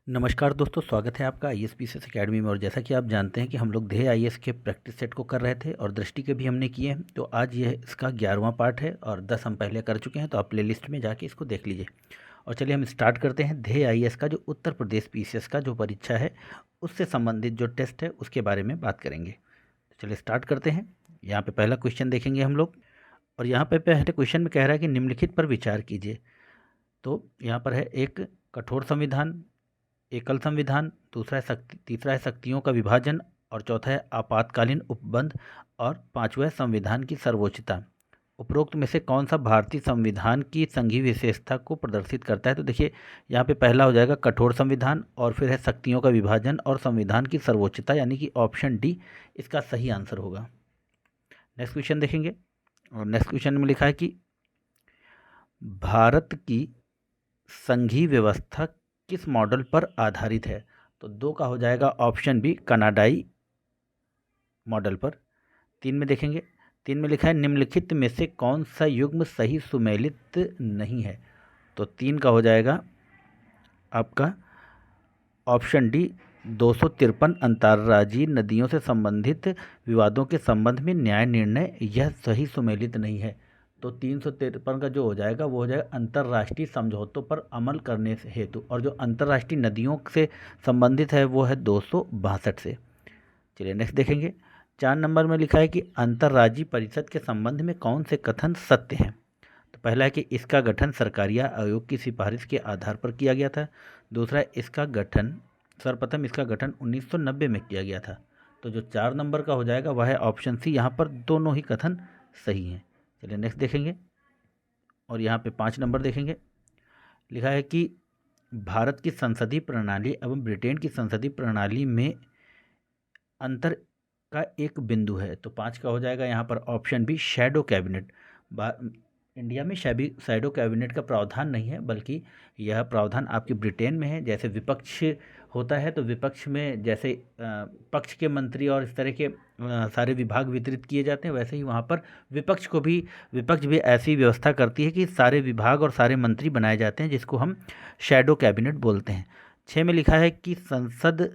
नमस्कार दोस्तों, स्वागत है आपका ISPCS अकेडमी में। और जैसा कि आप जानते हैं कि हम लोग ध्येय IAS के प्रैक्टिस सेट को कर रहे थे और दृष्टि के भी हमने किए हैं। तो आज यह इसका 11वां पार्ट है और 10 हम पहले कर चुके हैं, तो आप प्लेलिस्ट में जाके इसको देख लीजिए। और चलिए हम स्टार्ट करते हैं। ध्येय IAS का जो उत्तर प्रदेश PCS का जो परीक्षा है उससे संबंधित जो टेस्ट है उसके बारे में बात करेंगे। तो चलिए स्टार्ट करते हैं। यहाँ पर पहला क्वेश्चन देखेंगे हम लोग, और यहाँ पर पहले क्वेश्चन में कह रहा है कि निम्नलिखित पर विचार कीजिए। तो यहाँ पर है एक कठोर संविधान, एकल संविधान, तीसरा है शक्तियों का विभाजन, और चौथा है आपातकालीन उपबंध, और पांचवा है संविधान की सर्वोच्चता। उपरोक्त में से कौन सा भारतीय संविधान की संघीय विशेषता को प्रदर्शित करता है? तो देखिए यहाँ पे पहला हो जाएगा कठोर संविधान, और फिर है शक्तियों का विभाजन और संविधान की सर्वोच्चता, यानी कि ऑप्शन डी इसका सही आंसर होगा। नेक्स्ट क्वेश्चन देखेंगे, और नेक्स्ट क्वेश्चन में लिखा है कि भारत की संघीय व्यवस्था किस मॉडल पर आधारित है? तो दो का हो जाएगा ऑप्शन बी कनाडाई मॉडल पर। तीन में देखेंगे, तीन में लिखा है निम्नलिखित में से कौन सा युग्म सही सुमेलित नहीं है? तो तीन का हो जाएगा आपका ऑप्शन डी 253 अंतर्राज्यीय नदियों से संबंधित विवादों के संबंध में न्याय निर्णय, यह सही सुमेलित नहीं है। तो 353 का जो हो जाएगा वो हो जाएगा अंतर्राष्ट्रीय समझौतों पर अमल करने से हेतु, और जो अंतर्राष्ट्रीय नदियों से संबंधित है वो है 262 से। चलिए नेक्स्ट देखेंगे। 4 नंबर में लिखा है कि अंतर्राज्यीय परिषद के संबंध में कौन से कथन सत्य हैं? तो पहला है कि इसका गठन सरकारिया आयोग की सिफारिश के आधार पर किया गया था। दूसरा है सर्वप्रथम इसका गठन 1990 में किया गया था। तो जो 4 नंबर का हो जाएगा वह है ऑप्शन सी, यहाँ पर दोनों ही कथन सही हैं। चलिए नेक्स्ट देखेंगे, और यहाँ पे 5 नंबर देखेंगे। लिखा है कि भारत की संसदीय प्रणाली एवं ब्रिटेन की संसदीय प्रणाली में अंतर का एक बिंदु है। तो 5 का हो जाएगा यहाँ पर option B shadow cabinet. India में शैडो कैबिनेट का प्रावधान नहीं है, बल्कि यह प्रावधान आपके ब्रिटेन में है। जैसे विपक्ष होता है तो विपक्ष में जैसे पक्ष के मंत्री और इस तरह के सारे विभाग वितरित किए जाते हैं, वैसे ही वहाँ पर विपक्ष भी ऐसी व्यवस्था करती है कि सारे विभाग और सारे मंत्री बनाए जाते हैं, जिसको हम शैडो कैबिनेट बोलते हैं। 6 में लिखा है कि संसद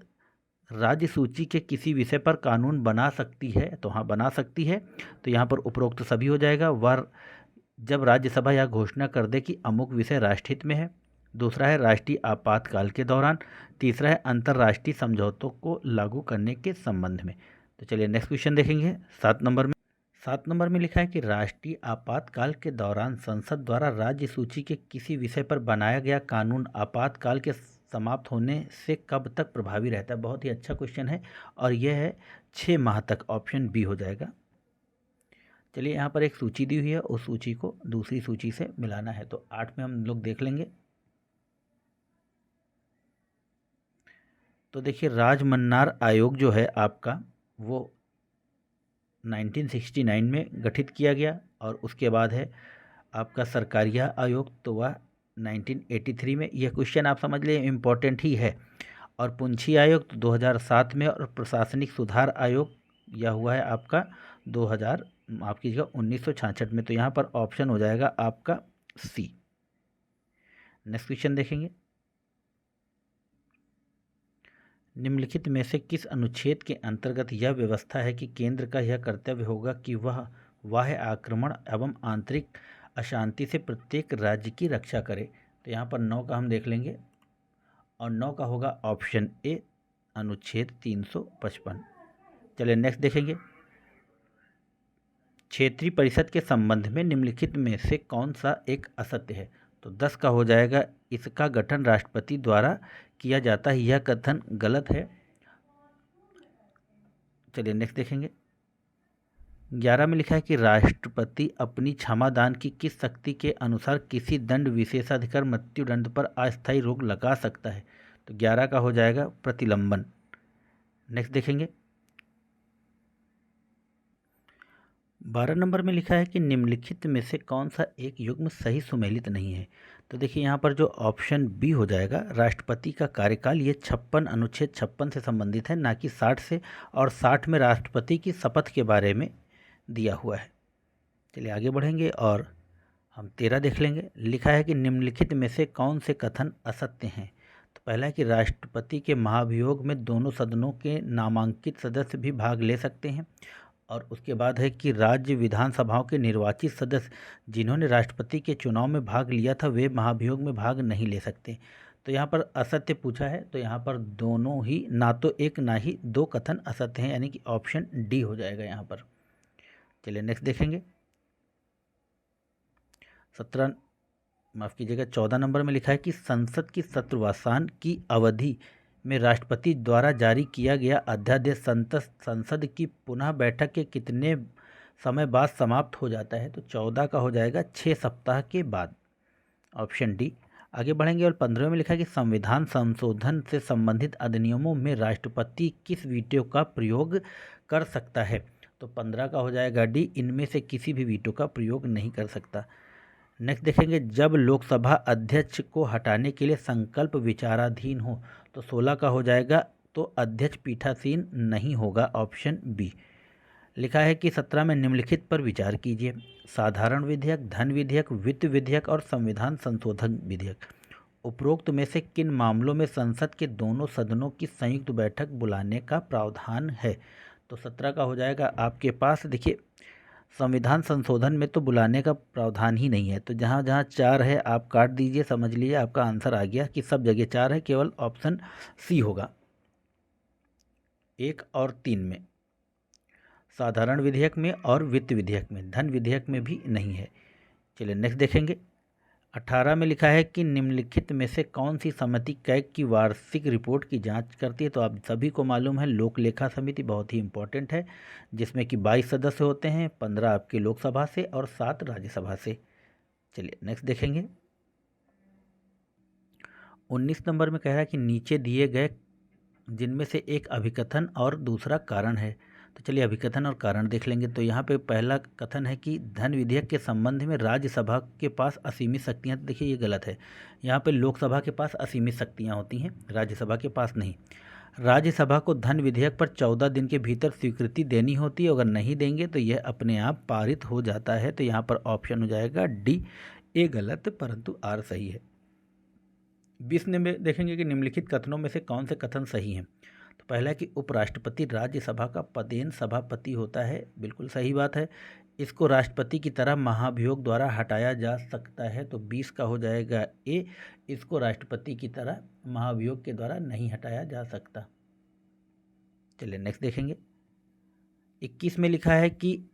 राज्य सूची के किसी विषय पर कानून बना सकती है। तो हाँ, बना सकती है। तो यहाँ पर उपरोक्त सभी हो जाएगा। वह जब राज्यसभा यह घोषणा कर दे कि अमुक विषय राष्ट्रहित में है। दूसरा है राष्ट्रीय आपातकाल के दौरान। तीसरा है अंतर्राष्ट्रीय समझौतों को लागू करने के संबंध में। तो चलिए नेक्स्ट क्वेश्चन देखेंगे। 7 नंबर में लिखा है कि राष्ट्रीय आपातकाल के दौरान संसद द्वारा राज्य सूची के किसी विषय पर बनाया गया कानून आपातकाल के समाप्त होने से कब तक प्रभावी रहता है? बहुत ही अच्छा क्वेश्चन है, और यह है 6 माह तक। ऑप्शन बी हो जाएगा। चलिए यहाँ पर एक सूची दी हुई है, उस सूची को दूसरी सूची से मिलाना है। तो 8 में हम लोग देख लेंगे। तो देखिए राजमन्नार आयोग जो है आपका वो 1969 में गठित किया गया, और उसके बाद है आपका सरकारिया आयोग, तो वह 1983 में। यह क्वेश्चन आप समझ लिए इम्पोर्टेंट ही है। और पुंछी आयोग तो 2007 में, और प्रशासनिक सुधार आयोग यह हुआ है आपका 2000 माफ कीजिएगा 1966 में। तो यहाँ पर ऑप्शन हो जाएगा आपका सी। नेक्स्ट क्वेश्चन देखेंगे। निम्नलिखित में से किस अनुच्छेद के अंतर्गत यह व्यवस्था है कि केंद्र का यह कर्तव्य होगा कि वह बाह्य आक्रमण एवं आंतरिक अशांति से प्रत्येक राज्य की रक्षा करे? तो यहाँ पर 9 का हम देख लेंगे, और 9 का होगा ऑप्शन ए अनुच्छेद 355। चलिए नेक्स्ट देखेंगे। क्षेत्रीय परिषद के संबंध में निम्नलिखित में से कौन सा एक असत्य है? तो 10 का हो जाएगा इसका गठन राष्ट्रपति द्वारा किया जाता है, यह कथन गलत है। चलिए नेक्स्ट देखेंगे। 11 में लिखा है कि राष्ट्रपति अपनी क्षमादान की किस शक्ति के अनुसार किसी दंड विशेषाधिकार मृत्युदंड पर अस्थायी रोक लगा सकता है? तो 11 का हो जाएगा प्रतिलंबन। नेक्स्ट देखेंगे। 12 नंबर में लिखा है कि निम्नलिखित में से कौन सा एक युग्म सही सुमेलित नहीं है? तो देखिए यहाँ पर जो ऑप्शन बी हो जाएगा राष्ट्रपति का कार्यकाल, ये 56 अनुच्छेद 56 से संबंधित है, ना कि 60 से। और 60 में राष्ट्रपति की शपथ के बारे में दिया हुआ है। चलिए आगे बढ़ेंगे और हम 13 देख लेंगे। लिखा है कि निम्नलिखित में से कौन से कथन असत्य हैं? तो तो पहला है कि राष्ट्रपति के महाभियोग में दोनों सदनों के नामांकित सदस्य भी भाग ले सकते हैं। और उसके बाद है कि राज्य विधानसभाओं के निर्वाचित सदस्य जिन्होंने राष्ट्रपति के चुनाव में भाग लिया था वे महाभियोग में भाग नहीं ले सकते। तो यहाँ पर असत्य पूछा है, तो यहाँ पर दोनों ही, ना तो एक ना ही दो कथन असत्य हैं, यानी कि ऑप्शन डी हो जाएगा यहाँ पर। चलिए नेक्स्ट देखेंगे। 14 नंबर में लिखा है कि संसद की सत्रवासान की अवधि में राष्ट्रपति द्वारा जारी किया गया अध्यादेश संसद की पुनः बैठक के कितने समय बाद समाप्त हो जाता है। तो 14 का हो जाएगा 6 सप्ताह के बाद, ऑप्शन डी। आगे बढ़ेंगे और 15 में लिखा है कि संविधान संशोधन से संबंधित अधिनियमों में राष्ट्रपति किस वीटो का प्रयोग कर सकता है। तो 15 का हो जाएगा डी, इनमें से किसी भी वीटो का प्रयोग नहीं कर सकता। नेक्स्ट देखेंगे, जब लोकसभा अध्यक्ष को हटाने के लिए संकल्प विचाराधीन हो। तो 16 का हो जाएगा, तो अध्यक्ष पीठासीन नहीं होगा, ऑप्शन बी। लिखा है कि 17 में निम्नलिखित पर विचार कीजिए। साधारण विधेयक, धन विधेयक, वित्त विधेयक और संविधान संशोधन विधेयक। उपरोक्त में से किन मामलों में संसद के दोनों सदनों की संयुक्त बैठक बुलाने का प्रावधान है। तो 17 का हो जाएगा आपके पास, देखिए संविधान संशोधन में तो बुलाने का प्रावधान ही नहीं है, तो जहाँ जहाँ 4 है आप काट दीजिए, समझ लीजिए आपका आंसर आ गया कि सब जगह 4 है, केवल ऑप्शन सी होगा 1 और 3 में, साधारण विधेयक में और वित्त विधेयक में। धन विधेयक में भी नहीं है। चलिए नेक्स्ट देखेंगे। 18 में लिखा है कि निम्नलिखित में से कौन सी समिति कैग की वार्षिक रिपोर्ट की जांच करती है। तो आप सभी को मालूम है लोक लेखा समिति बहुत ही इंपॉर्टेंट है, जिसमें कि 22 सदस्य होते हैं, 15 आपके लोकसभा से और 7 राज्यसभा से। चलिए नेक्स्ट देखेंगे। 19 नंबर में कह रहा है कि नीचे दिए गए जिनमें से एक अभिकथन और दूसरा कारण है। तो चलिए अभिकथन और कारण देख लेंगे। तो यहाँ पे पहला कथन है कि धन विधेयक के संबंध में राज्यसभा के पास असीमित शक्तियाँ। तो देखिए ये गलत है, यहाँ पे लोकसभा के पास असीमित शक्तियाँ होती हैं, राज्यसभा के पास नहीं। राज्यसभा को धन विधेयक पर 14 दिन के भीतर स्वीकृति देनी होती है, अगर नहीं देंगे तो यह अपने आप पारित हो जाता है। तो यहाँ पर ऑप्शन हो जाएगा डी, ए गलत परंतु आर सही है। 20 में देखेंगे कि निम्नलिखित कथनों में से कौन से कथन सही हैं। तो पहला है कि उपराष्ट्रपति राज्यसभा का पदेन सभापति होता है, बिल्कुल सही बात है। इसको राष्ट्रपति की तरह महाभियोग द्वारा हटाया जा सकता है। तो 20 का हो जाएगा ए, इसको राष्ट्रपति की तरह महाभियोग के द्वारा नहीं हटाया जा सकता। चलिए नेक्स्ट देखेंगे। 21 में लिखा है कि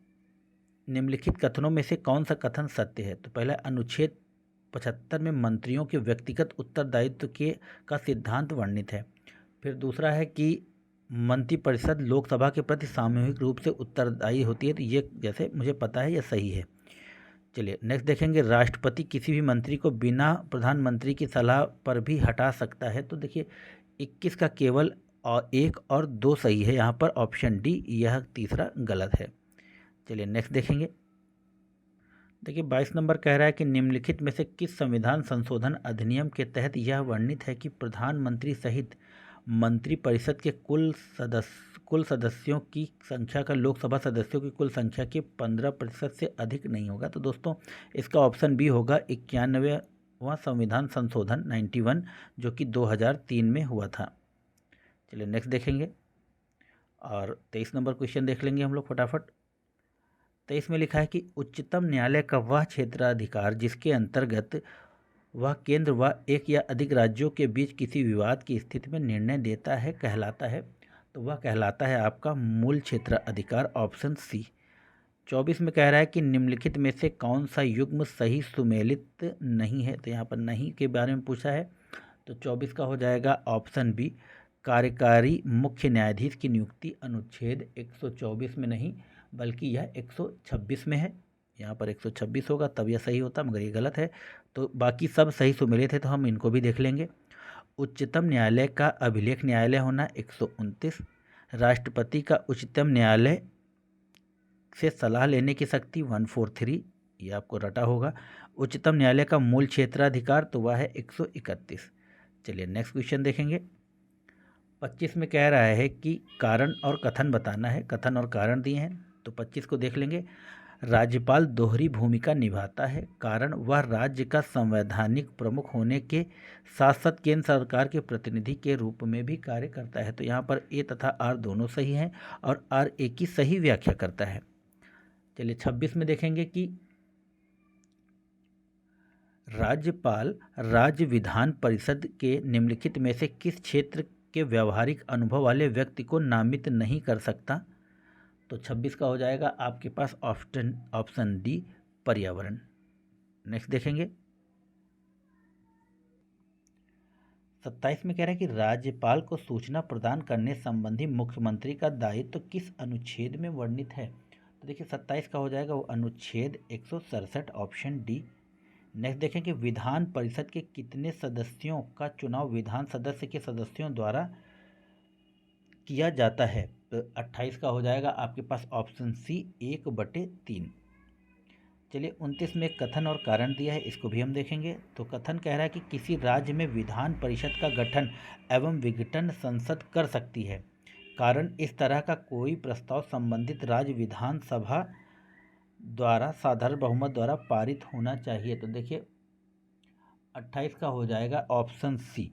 निम्नलिखित कथनों में से कौन सा कथन सत्य है। तो पहला, अनुच्छेद 75 में मंत्रियों के व्यक्तिगत उत्तरदायित्व का सिद्धांत वर्णित है। फिर दूसरा है कि मंत्रिपरिषद लोकसभा के प्रति सामूहिक रूप से उत्तरदायी होती है। तो ये जैसे मुझे पता है ये सही है। चलिए नेक्स्ट देखेंगे। राष्ट्रपति किसी भी मंत्री को बिना प्रधानमंत्री की सलाह पर भी हटा सकता है। तो देखिए 21 का केवल 1 और 2 सही है, यहाँ पर ऑप्शन डी, यह तीसरा गलत है। चलिए नेक्स्ट देखेंगे। देखिए 22 नंबर कह रहा है कि निम्नलिखित में से किस संविधान संशोधन अधिनियम के तहत यह वर्णित है कि प्रधानमंत्री सहित मंत्रिपरिषद के कुल सदस्यों की संख्या का लोकसभा सदस्यों की कुल संख्या के 15% से अधिक नहीं होगा। तो दोस्तों इसका ऑप्शन बी होगा 91वां संविधान संशोधन 91, जो कि 2003 में हुआ था। चलिए नेक्स्ट देखेंगे और 23 नंबर क्वेश्चन देख लेंगे हम लोग फटाफट। 23 में लिखा है कि उच्चतम न्यायालय का वह क्षेत्राधिकार जिसके अंतर्गत वह केंद्र व एक या अधिक राज्यों के बीच किसी विवाद की स्थिति में निर्णय देता है कहलाता है। तो वह कहलाता है आपका मूल क्षेत्राधिकार, ऑप्शन सी। 24 में कह रहा है कि निम्नलिखित में से कौन सा युग्म सही सुमेलित नहीं है। तो यहाँ पर नहीं के बारे में पूछा है। तो 24 का हो जाएगा ऑप्शन बी, कार्यकारी मुख्य न्यायाधीश की नियुक्ति अनुच्छेद 124 में नहीं बल्कि यह 126 में है। यहाँ पर 126 होगा तब यह सही होता, मगर ये गलत है। तो बाकी सब सही सुमेलित है, तो हम इनको भी देख लेंगे। उच्चतम न्यायालय का अभिलेख न्यायालय होना 129, राष्ट्रपति का उच्चतम न्यायालय से सलाह लेने की शक्ति 143, ये आपको रटा होगा। उच्चतम न्यायालय का मूल क्षेत्राधिकार तो वह है 131। चलिए नेक्स्ट क्वेश्चन देखेंगे। 25 में कह रहा है कि कारण और कथन बताना है, कथन और कारण दिए हैं। तो 25 को देख लेंगे। राज्यपाल दोहरी भूमिका निभाता है, कारण वह राज्य का संवैधानिक प्रमुख होने के साथ साथ केंद्र सरकार के प्रतिनिधि के रूप में भी कार्य करता है। तो यहाँ पर ए तथा आर दोनों सही हैं और आर ए की सही व्याख्या करता है। चलिए 26 में देखेंगे कि राज्यपाल राज्य विधान परिषद के निम्नलिखित में से किस क्षेत्र के व्यावहारिक अनुभव वाले व्यक्ति को नामित नहीं कर सकता। तो 26 का हो जाएगा आपके पास ऑप्शन डी पर्यावरण। नेक्स्ट देखेंगे 27 में कह रहा है कि राज्यपाल को सूचना प्रदान करने संबंधी मुख्यमंत्री का दायित्व किस अनुच्छेद में वर्णित है। तो देखिए 27 का हो जाएगा वो अनुच्छेद 167 ऑप्शन डी। नेक्स्ट देखें कि विधान परिषद के कितने सदस्यों का चुनाव विधान सदस्य के सदस्यों द्वारा किया जाता है। तो 28 का हो जाएगा आपके पास ऑप्शन सी 1/3। चलिए 29 में कथन और कारण दिया है, इसको भी हम देखेंगे। तो कथन कह रहा है कि किसी राज्य में विधान परिषद का गठन एवं विघटन संसद कर सकती है, कारण इस तरह का कोई प्रस्ताव संबंधित राज्य विधानसभा द्वारा साधारण बहुमत द्वारा पारित होना चाहिए। तो देखिए 28 का हो जाएगा ऑप्शन सी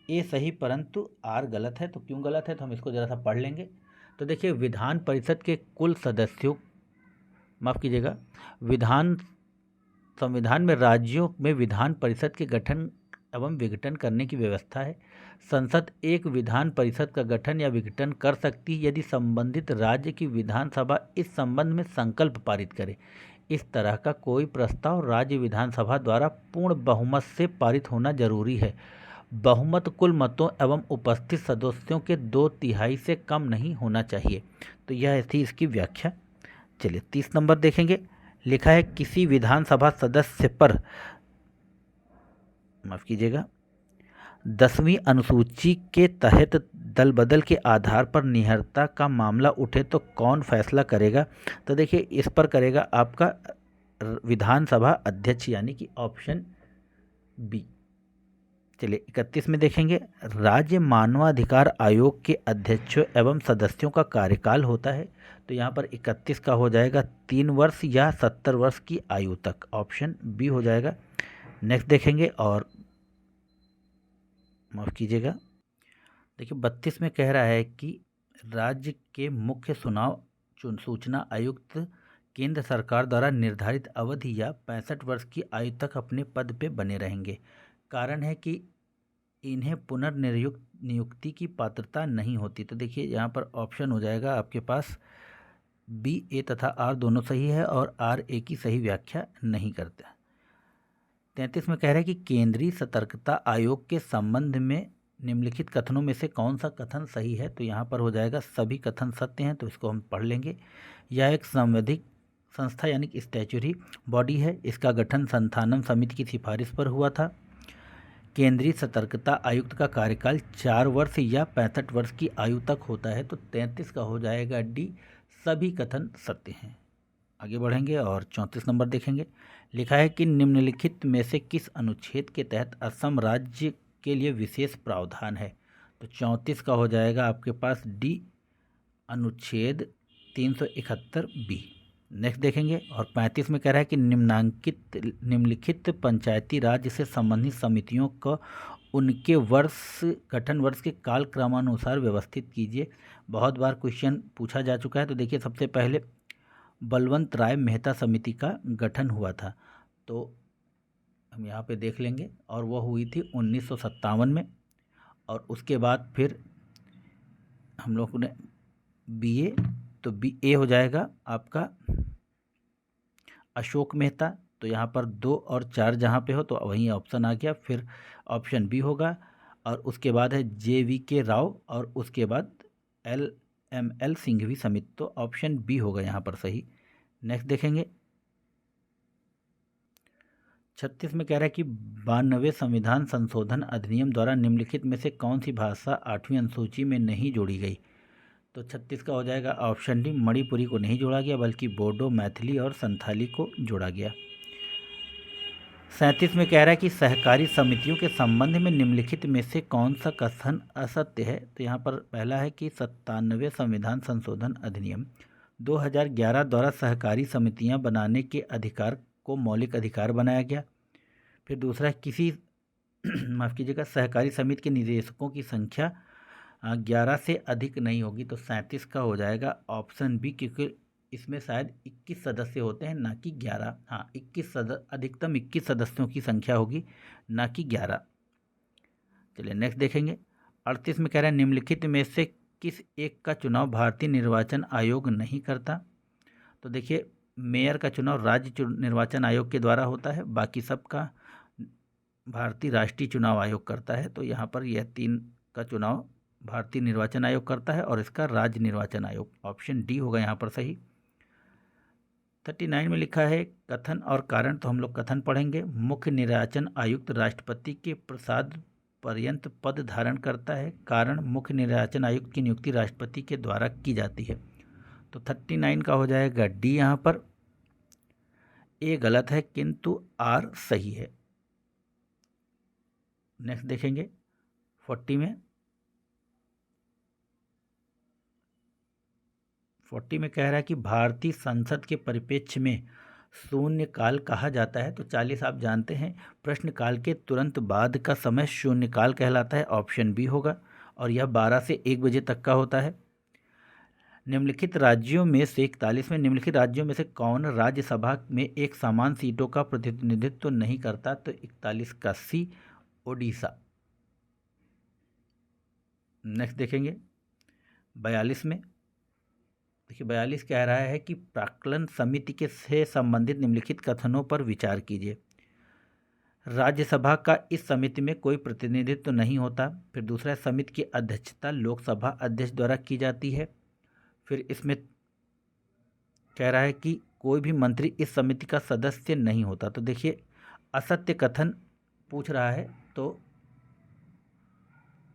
ए सही, परंतु आर गलत है। तो क्यों गलत है तो हम इसको ज़रा सा पढ़ लेंगे। तो देखिए विधान परिषद के कुल सदस्यों, माफ़ कीजिएगा, संविधान में राज्यों में विधान परिषद के गठन एवं विघटन करने की व्यवस्था है। संसद एक विधान परिषद का गठन या विघटन कर सकती है यदि संबंधित राज्य की विधानसभा इस संबंध में संकल्प पारित करे। इस तरह का कोई प्रस्ताव राज्य विधानसभा द्वारा पूर्ण बहुमत से पारित होना जरूरी है। बहुमत कुल मतों एवं उपस्थित सदस्यों के 2/3 से कम नहीं होना चाहिए। तो यह थी इसकी व्याख्या। चलिए 30 नंबर देखेंगे। लिखा है किसी विधानसभा सदस्य पर, माफ कीजिएगा, 10वीं अनुसूची के तहत दल बदल के आधार पर निहरता का मामला उठे तो कौन फैसला करेगा। तो देखिए इस पर करेगा आपका विधानसभा अध्यक्ष, यानी कि ऑप्शन बी। चलिए 31 में देखेंगे, राज्य मानवाधिकार आयोग के अध्यक्षों एवं सदस्यों का कार्यकाल होता है। तो यहाँ पर 31 का हो जाएगा 3 वर्ष या 70 वर्ष की आयु तक, ऑप्शन बी हो जाएगा। नेक्स्ट देखेंगे और माफ़ कीजिएगा, देखिए 32 में कह रहा है कि राज्य के मुख्य सूचना आयुक्त केंद्र सरकार द्वारा निर्धारित अवधि या 65 वर्ष की आयु तक अपने पद पे बने रहेंगे। कारण है कि इन्हें पुनर्नियुक्ति की पात्रता नहीं होती। तो देखिए यहाँ पर ऑप्शन हो जाएगा आपके पास बी ए तथा आर दोनों सही है और आर ए की सही व्याख्या नहीं करता। 33 में कह रहा है कि केंद्रीय सतर्कता आयोग के संबंध में निम्नलिखित कथनों में से कौन सा कथन सही है। तो यहाँ पर हो जाएगा सभी कथन सत्य हैं, तो इसको हम पढ़ लेंगे। यह एक संवैधानिक संस्था यानी कि स्टैच्यूटरी बॉडी है। इसका गठन संस्थानम समिति की सिफारिश पर हुआ था। केंद्रीय सतर्कता आयुक्त का कार्यकाल 4 वर्ष या 65 वर्ष की आयु तक होता है। तो 33 का हो जाएगा डी, सभी कथन सत्य हैं। आगे बढ़ेंगे और 34 नंबर देखेंगे। लिखा है कि निम्नलिखित में से किस अनुच्छेद के तहत असम राज्य के लिए विशेष प्रावधान है। तो 34 का हो जाएगा आपके पास डी, अनुच्छेद 371 बी। नेक्स्ट देखेंगे और 35 में कह रहा है कि निम्नलिखित पंचायती राज से संबंधित समितियों को उनके गठन वर्ष के काल क्रमानुसार व्यवस्थित कीजिए। बहुत बार क्वेश्चन पूछा जा चुका है। तो देखिए सबसे पहले बलवंत राय मेहता समिति का गठन हुआ था, तो हम यहाँ पे देख लेंगे, और वह हुई थी 1957 में। और उसके बाद फिर हम लोग ने बीए, तो बी ए हो जाएगा आपका अशोक मेहता। तो यहाँ पर 2 और 4 जहाँ पे हो तो वहीं ऑप्शन आ गया, फिर ऑप्शन बी होगा। और उसके बाद है JVK राव और उसके बाद LML सिंघवी समिति, तो ऑप्शन बी होगा यहाँ पर सही। नेक्स्ट देखेंगे 36 में कह रहा है कि 92वें संविधान संशोधन अधिनियम द्वारा निम्नलिखित में से कौन सी भाषा 8वीं अनुसूची में नहीं जोड़ी गई। तो 36 का हो जाएगा ऑप्शन डी, मणिपुरी को नहीं जोड़ा गया बल्कि बोडो, मैथिली और संथाली को जोड़ा गया। 37 में कह रहा है कि सहकारी समितियों के संबंध में निम्नलिखित में से कौन सा कथन असत्य है। तो यहाँ पर पहला है कि 97वें संविधान संशोधन अधिनियम 2011 द्वारा सहकारी समितियां बनाने के अधिकार को मौलिक अधिकार बनाया गया। फिर दूसरा, किसी माफ़ कीजिएगा, सहकारी समिति के निदेशकों की संख्या 11 से अधिक नहीं होगी, तो 37 का हो जाएगा ऑप्शन बी, क्योंकि इसमें शायद 21 सदस्य होते हैं ना कि 11। हाँ, 21 अधिकतम 21 सदस्यों की संख्या होगी, ना कि 11। चलिए नेक्स्ट देखेंगे। 38 में कह रहा है निम्नलिखित में से किस एक का चुनाव भारतीय निर्वाचन आयोग नहीं करता। तो देखिए, मेयर का चुनाव राज्य निर्वाचन आयोग के द्वारा होता है, बाकी सबका भारतीय राष्ट्रीय चुनाव आयोग करता है। तो यहाँ पर यह 3 का चुनाव भारतीय निर्वाचन आयोग करता है और इसका राज्य निर्वाचन आयोग, ऑप्शन डी होगा यहाँ पर सही। 39 में लिखा है कथन और कारण, तो हम लोग कथन पढ़ेंगे। मुख्य निर्वाचन आयुक्त राष्ट्रपति के प्रसाद पर्यंत पद धारण करता है। कारण, मुख्य निर्वाचन आयुक्त की नियुक्ति राष्ट्रपति के द्वारा की जाती है। तो 39 का हो जाएगा डी। यहाँ पर ए गलत है किंतु आर सही है। नेक्स्ट देखेंगे 40 में कह रहा है कि भारतीय संसद के परिप्रेक्ष्य में शून्यकाल कहा जाता है। तो 40 आप जानते हैं, प्रश्नकाल के तुरंत बाद का समय शून्यकाल कहलाता है, ऑप्शन बी होगा, और यह 12 से 1 बजे तक का होता है। निम्नलिखित राज्यों में से 41 में निम्नलिखित राज्यों में से कौन राज्यसभा में एक समान सीटों का प्रतिनिधित्व नहीं करता। तो 41 का सी, ओडिशा। नेक्स्ट देखेंगे 42 में। देखिए 42 कह रहा है कि प्राक्कलन समिति के से संबंधित निम्नलिखित कथनों पर विचार कीजिए। राज्यसभा का इस समिति में कोई प्रतिनिधित्व नहीं होता। फिर दूसरा, समिति की अध्यक्षता लोकसभा अध्यक्ष द्वारा की जाती है। फिर इसमें कह रहा है कि कोई भी मंत्री इस समिति का सदस्य नहीं होता। तो देखिए, असत्य कथन पूछ रहा है, तो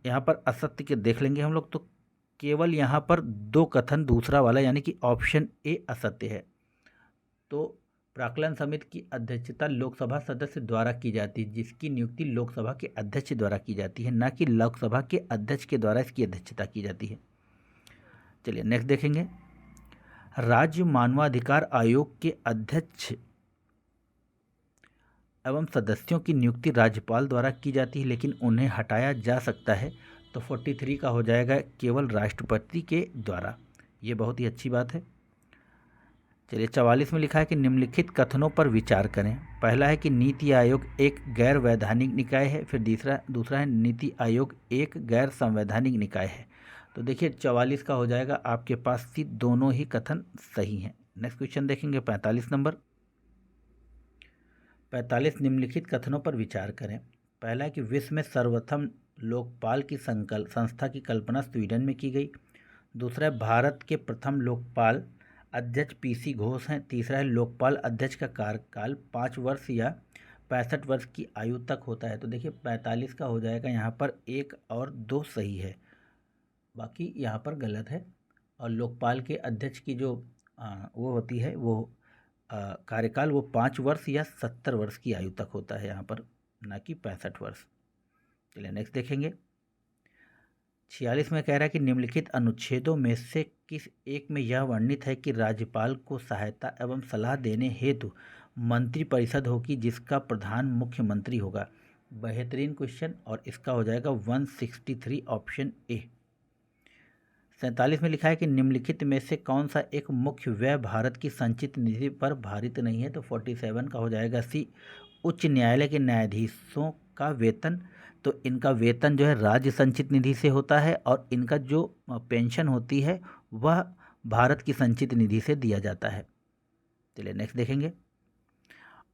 यहाँ पर असत्य के देख लेंगे हम लोग। तो केवल यहाँ पर 2 कथन, दूसरा वाला यानी कि ऑप्शन ए असत्य है। तो प्राक्कलन समिति की अध्यक्षता लोकसभा सदस्य द्वारा की जाती है, जिसकी नियुक्ति लोकसभा के अध्यक्ष द्वारा की जाती है, ना कि लोकसभा के अध्यक्ष के द्वारा इसकी अध्यक्षता की जाती है। चलिए नेक्स्ट देखेंगे। राज्य मानवाधिकार आयोग के अध्यक्ष एवं सदस्यों की नियुक्ति राज्यपाल द्वारा की जाती है, लेकिन उन्हें हटाया जा सकता है। तो 43 का हो जाएगा केवल राष्ट्रपति के द्वारा। ये बहुत ही अच्छी बात है। चलिए 44 में लिखा है कि निम्नलिखित कथनों पर विचार करें। पहला है कि नीति आयोग एक गैर वैधानिक निकाय है। फिर दूसरा है नीति आयोग एक गैर संवैधानिक निकाय है। तो देखिए 44 का हो जाएगा आपके पास सी, दोनों ही कथन सही हैं। नेक्स्ट क्वेश्चन देखेंगे 45 नंबर। 45 निम्नलिखित कथनों पर विचार करें। पहला है कि विश्व में सर्वप्रथम लोकपाल की संस्था की कल्पना स्वीडन में की गई। दूसरा है भारत के प्रथम लोकपाल अध्यक्ष पीसी घोष हैं। तीसरा है लोकपाल अध्यक्ष का कार्यकाल 5 वर्ष या 65 वर्ष की आयु तक होता है। तो देखिए 45 का हो जाएगा यहाँ पर 1 और 2 सही है, बाकी यहाँ पर गलत है। और लोकपाल के अध्यक्ष की जो वो होती है, वो कार्यकाल वो 5 वर्ष या 70 वर्ष की आयु तक होता है यहाँ पर, ना कि 65 वर्ष। चलिए नेक्स्ट देखेंगे। 46 में कह रहा है कि निम्नलिखित अनुच्छेदों में से किस एक में यह वर्णित है कि राज्यपाल को सहायता एवं सलाह देने हेतु मंत्रिपरिषद होगी जिसका प्रधान मुख्यमंत्री होगा। बेहतरीन क्वेश्चन, और इसका हो जाएगा 163 ऑप्शन ए। 47 में लिखा है कि निम्नलिखित में से कौन सा एक मुख्य व्यय भारत की संचित निधि पर भारित नहीं है। तो 47 का हो जाएगा सी, उच्च न्यायालय के न्यायाधीशों का वेतन। तो इनका वेतन जो है राज्य संचित निधि से होता है, और इनका जो पेंशन होती है वह भारत की संचित निधि से दिया जाता है। चलिए नेक्स्ट देखेंगे।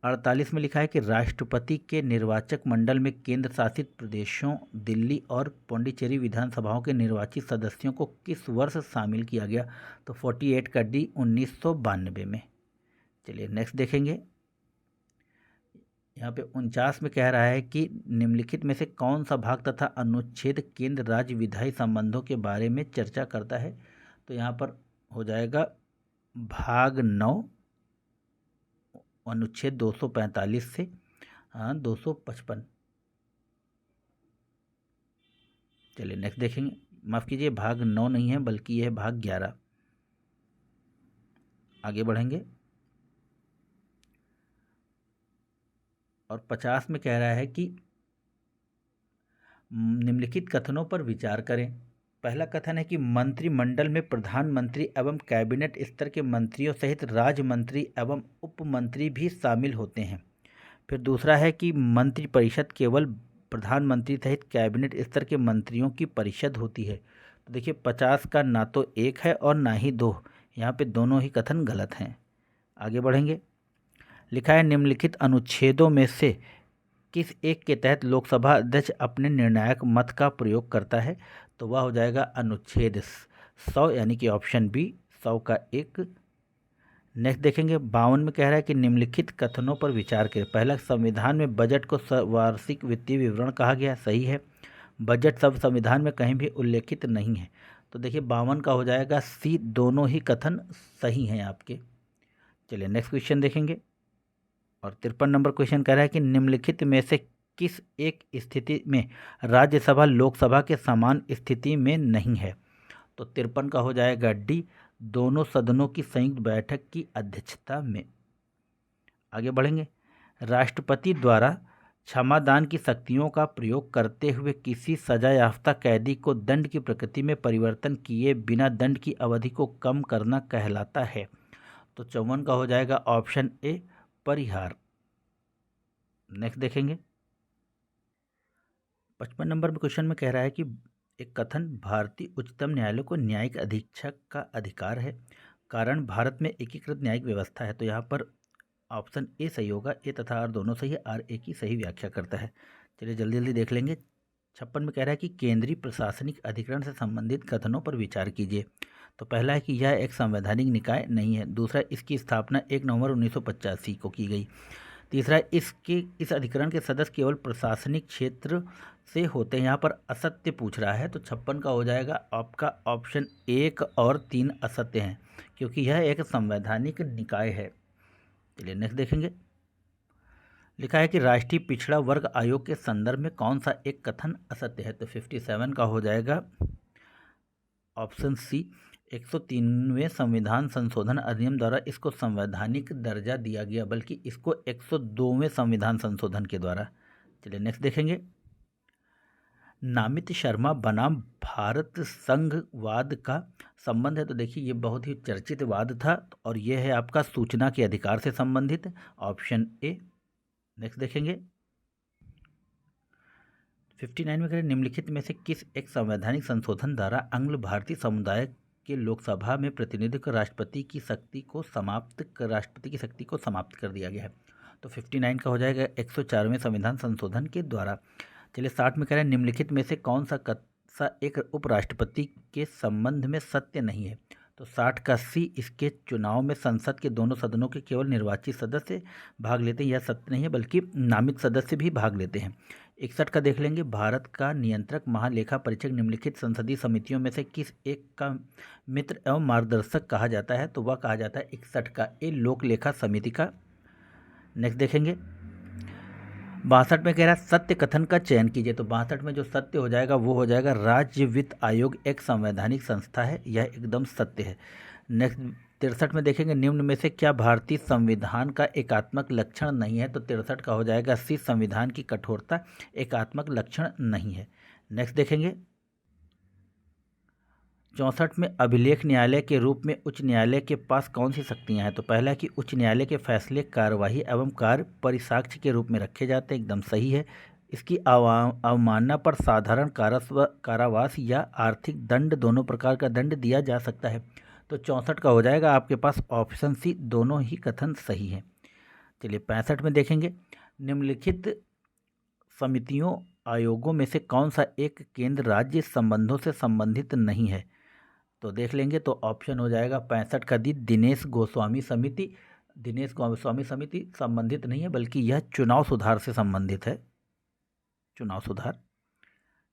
48 में लिखा है कि राष्ट्रपति के निर्वाचक मंडल में केंद्र शासित प्रदेशों दिल्ली और पुडुचेरी विधानसभाओं के निर्वाचित सदस्यों को किस वर्ष शामिल किया गया। तो 48 का डी, 1992 में। चलिए नेक्स्ट देखेंगे। यहाँ पे 49 में कह रहा है कि निम्नलिखित में से कौन सा भाग तथा अनुच्छेद केंद्र राज्य विधायी संबंधों के बारे में चर्चा करता है। तो यहाँ पर हो जाएगा भाग 9, अनुच्छेद 245 से 255। चलिए नेक्स्ट देखेंगे। माफ़ कीजिए, भाग 9 नहीं है बल्कि यह भाग 11। आगे बढ़ेंगे। और 50 में कह रहा है कि निम्नलिखित कथनों पर विचार करें। पहला कथन है कि मंत्रिमंडल में प्रधानमंत्री एवं कैबिनेट स्तर के मंत्रियों सहित राज्य मंत्री एवं उप मंत्री भी शामिल होते हैं। फिर दूसरा है कि मंत्रिपरिषद केवल प्रधानमंत्री सहित कैबिनेट स्तर के मंत्रियों की परिषद होती है। तो देखिए 50 का ना तो 1 है और ना ही 2, यहाँ पे दोनों ही कथन गलत हैं। आगे बढ़ेंगे। लिखा है निम्नलिखित अनुच्छेदों में से किस एक के तहत लोकसभा अध्यक्ष अपने निर्णायक मत का प्रयोग करता है? तो वह हो जाएगा अनुच्छेद 100, यानी कि ऑप्शन बी 100 का 1। नेक्स्ट देखेंगे 52 में कह रहा है कि निम्नलिखित कथनों पर विचार करें। पहला, संविधान में बजट को वार्षिक वित्तीय विवरण कहा गया, सही है। बजट शब्द संविधान में कहीं भी उल्लेखित नहीं है। तो देखिए 52 का हो जाएगा सी, दोनों ही कथन सही हैं आपके। चलिए नेक्स्ट क्वेश्चन देखेंगे। और 53 नंबर क्वेश्चन कह रहा है कि निम्नलिखित में से किस एक स्थिति में राज्यसभा लोकसभा के समान स्थिति में नहीं है? तो 53 का हो जाएगा डी, दोनों सदनों की संयुक्त बैठक की अध्यक्षता में। आगे बढ़ेंगे। राष्ट्रपति द्वारा क्षमादान की शक्तियों का प्रयोग करते हुए किसी सजा याफ्ता कैदी को दंड की प्रकृति में परिवर्तन किए बिना दंड की अवधि को कम करना कहलाता है। तो 54 का हो जाएगा ऑप्शन ए, परिहार। नेक्स्ट देखेंगे। 55 नंबर में क्वेश्चन में कह रहा है कि एक कथन, भारतीय उच्चतम न्यायालय को न्यायिक अधीक्षक का अधिकार है, कारण भारत में एकीकृत न्यायिक व्यवस्था है। तो यहाँ पर ऑप्शन ए सही होगा, ए तथा आर दोनों सही है, आर ए की सही व्याख्या करता है। चलिए जल्दी जल्दी देख लेंगे। 56 में कह रहा है कि केंद्रीय प्रशासनिक अधिकरण से संबंधित कथनों पर विचार कीजिए। तो पहला है कि यह एक संवैधानिक निकाय नहीं है। दूसरा, इसकी स्थापना 1 नवंबर 1985 को की गई। तीसरा, इस अधिकरण के सदस्य केवल प्रशासनिक क्षेत्र से होते हैं। यहाँ पर असत्य पूछ रहा है, तो 56 का हो जाएगा आपका ऑप्शन 1 और 3 असत्य हैं, क्योंकि यह एक संवैधानिक निकाय है। चलिए नेक्स्ट देखेंगे। लिखा है कि राष्ट्रीय पिछड़ा वर्ग आयोग के संदर्भ में कौन सा एक कथन असत्य है? तो 57 का हो जाएगा ऑप्शन सी, 103वें संविधान संशोधन अधिनियम द्वारा इसको संवैधानिक दर्जा दिया गया, बल्कि इसको 102वें संविधान संशोधन के द्वारा। चलिए नेक्स्ट देखेंगे। नामित शर्मा बनाम भारत संघवाद का संबंध है। तो देखिए ये बहुत ही चर्चित वाद था, और ये है आपका सूचना के अधिकार से संबंधित, ऑप्शन ए। नेक्स्ट देखेंगे। 59 में करें, निम्नलिखित में से किस एक संवैधानिक संशोधन द्वारा आंग्ल भारतीय समुदाय के लोकसभा में प्रतिनिधित्व राष्ट्रपति की शक्ति को समाप्त कर दिया गया है? तो 59 का हो जाएगा 104वें संविधान संशोधन के द्वारा। चलिए 60 में कह रहे हैं, निम्नलिखित में से कौन सा एक उपराष्ट्रपति के संबंध में सत्य नहीं है? तो 60 का सी, इसके चुनाव में संसद के दोनों सदनों के केवल निर्वाचित सदस्य भाग लेते हैं। यह सत्य नहीं है, बल्कि नामित सदस्य भी भाग लेते हैं। 61 का देख लेंगे। भारत का नियंत्रक महालेखा परीक्षक निम्नलिखित संसदीय समितियों में से किस एक का मित्र एवं मार्गदर्शक कहा जाता है? तो वह कहा जाता है 61 का ए, लोक लेखा समिति का। नेक्स्ट देखेंगे। 62 में कह रहा है सत्य कथन का चयन कीजिए। तो 62 में जो सत्य हो जाएगा वो हो जाएगा राज्य वित्त आयोग एक संवैधानिक संस्था है, यह एकदम सत्य है। नेक्स्ट 63 में देखेंगे, निम्न में से क्या भारतीय संविधान का एकात्मक लक्षण नहीं है? तो 63 का हो जाएगा सी, संविधान की कठोरता एकात्मक लक्षण नहीं है। नेक्स्ट देखेंगे। 64 में अभिलेख न्यायालय के रूप में उच्च न्यायालय के पास कौन सी शक्तियां हैं? तो पहला है कि उच्च न्यायालय के फैसले कार्यवाही एवं कार्य परिसाक्ष्य के रूप में रखे जाते हैं, एकदम सही है। इसकी अवमानना पर साधारण कारावास या आर्थिक दंड, दोनों प्रकार का दंड दिया जा सकता है। तो 64 का हो जाएगा आपके पास ऑप्शन सी, दोनों ही कथन सही हैं। चलिए 65 में देखेंगे, निम्नलिखित समितियों आयोगों में से कौन सा एक केंद्र राज्य संबंधों से संबंधित नहीं है? तो देख लेंगे। तो ऑप्शन हो जाएगा 65 का दी, दिनेश गोस्वामी समिति। दिनेश गोस्वामी समिति संबंधित नहीं है, बल्कि यह चुनाव सुधार से संबंधित है, चुनाव सुधार।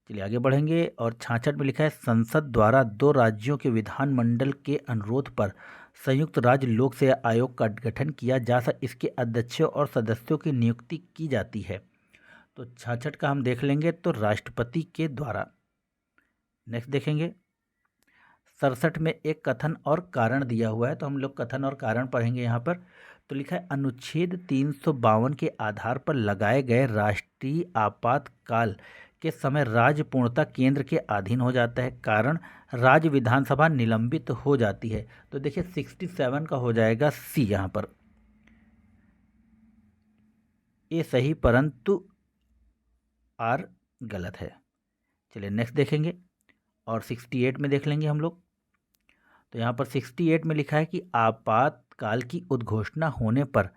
चलिए आगे बढ़ेंगे। और 66 में लिखा है, संसद द्वारा 2 राज्यों के विधानमंडल के अनुरोध पर संयुक्त राज्य लोक सेवा आयोग का गठन किया जा इसके अध्यक्षों और सदस्यों की नियुक्ति की जाती है। तो 66 का हम देख लेंगे, तो राष्ट्रपति के द्वारा। नेक्स्ट देखेंगे। 67 में एक कथन और कारण दिया हुआ है, तो हम लोग कथन और कारण पढ़ेंगे यहाँ पर। तो लिखा है अनुच्छेद 352 के आधार पर लगाए गए राष्ट्रीय आपातकाल के समय राज्य पूर्णतः केंद्र के अधीन हो जाता है। कारण राज्य विधानसभा निलंबित हो जाती है। तो देखिए 67 का हो जाएगा सी यहाँ पर, ए सही परंतु आर गलत है। चलिए नेक्स्ट देखेंगे और 68 में देख लेंगे हम लोग। तो यहाँ पर 68 में लिखा है कि आपातकाल की उद्घोषणा होने पर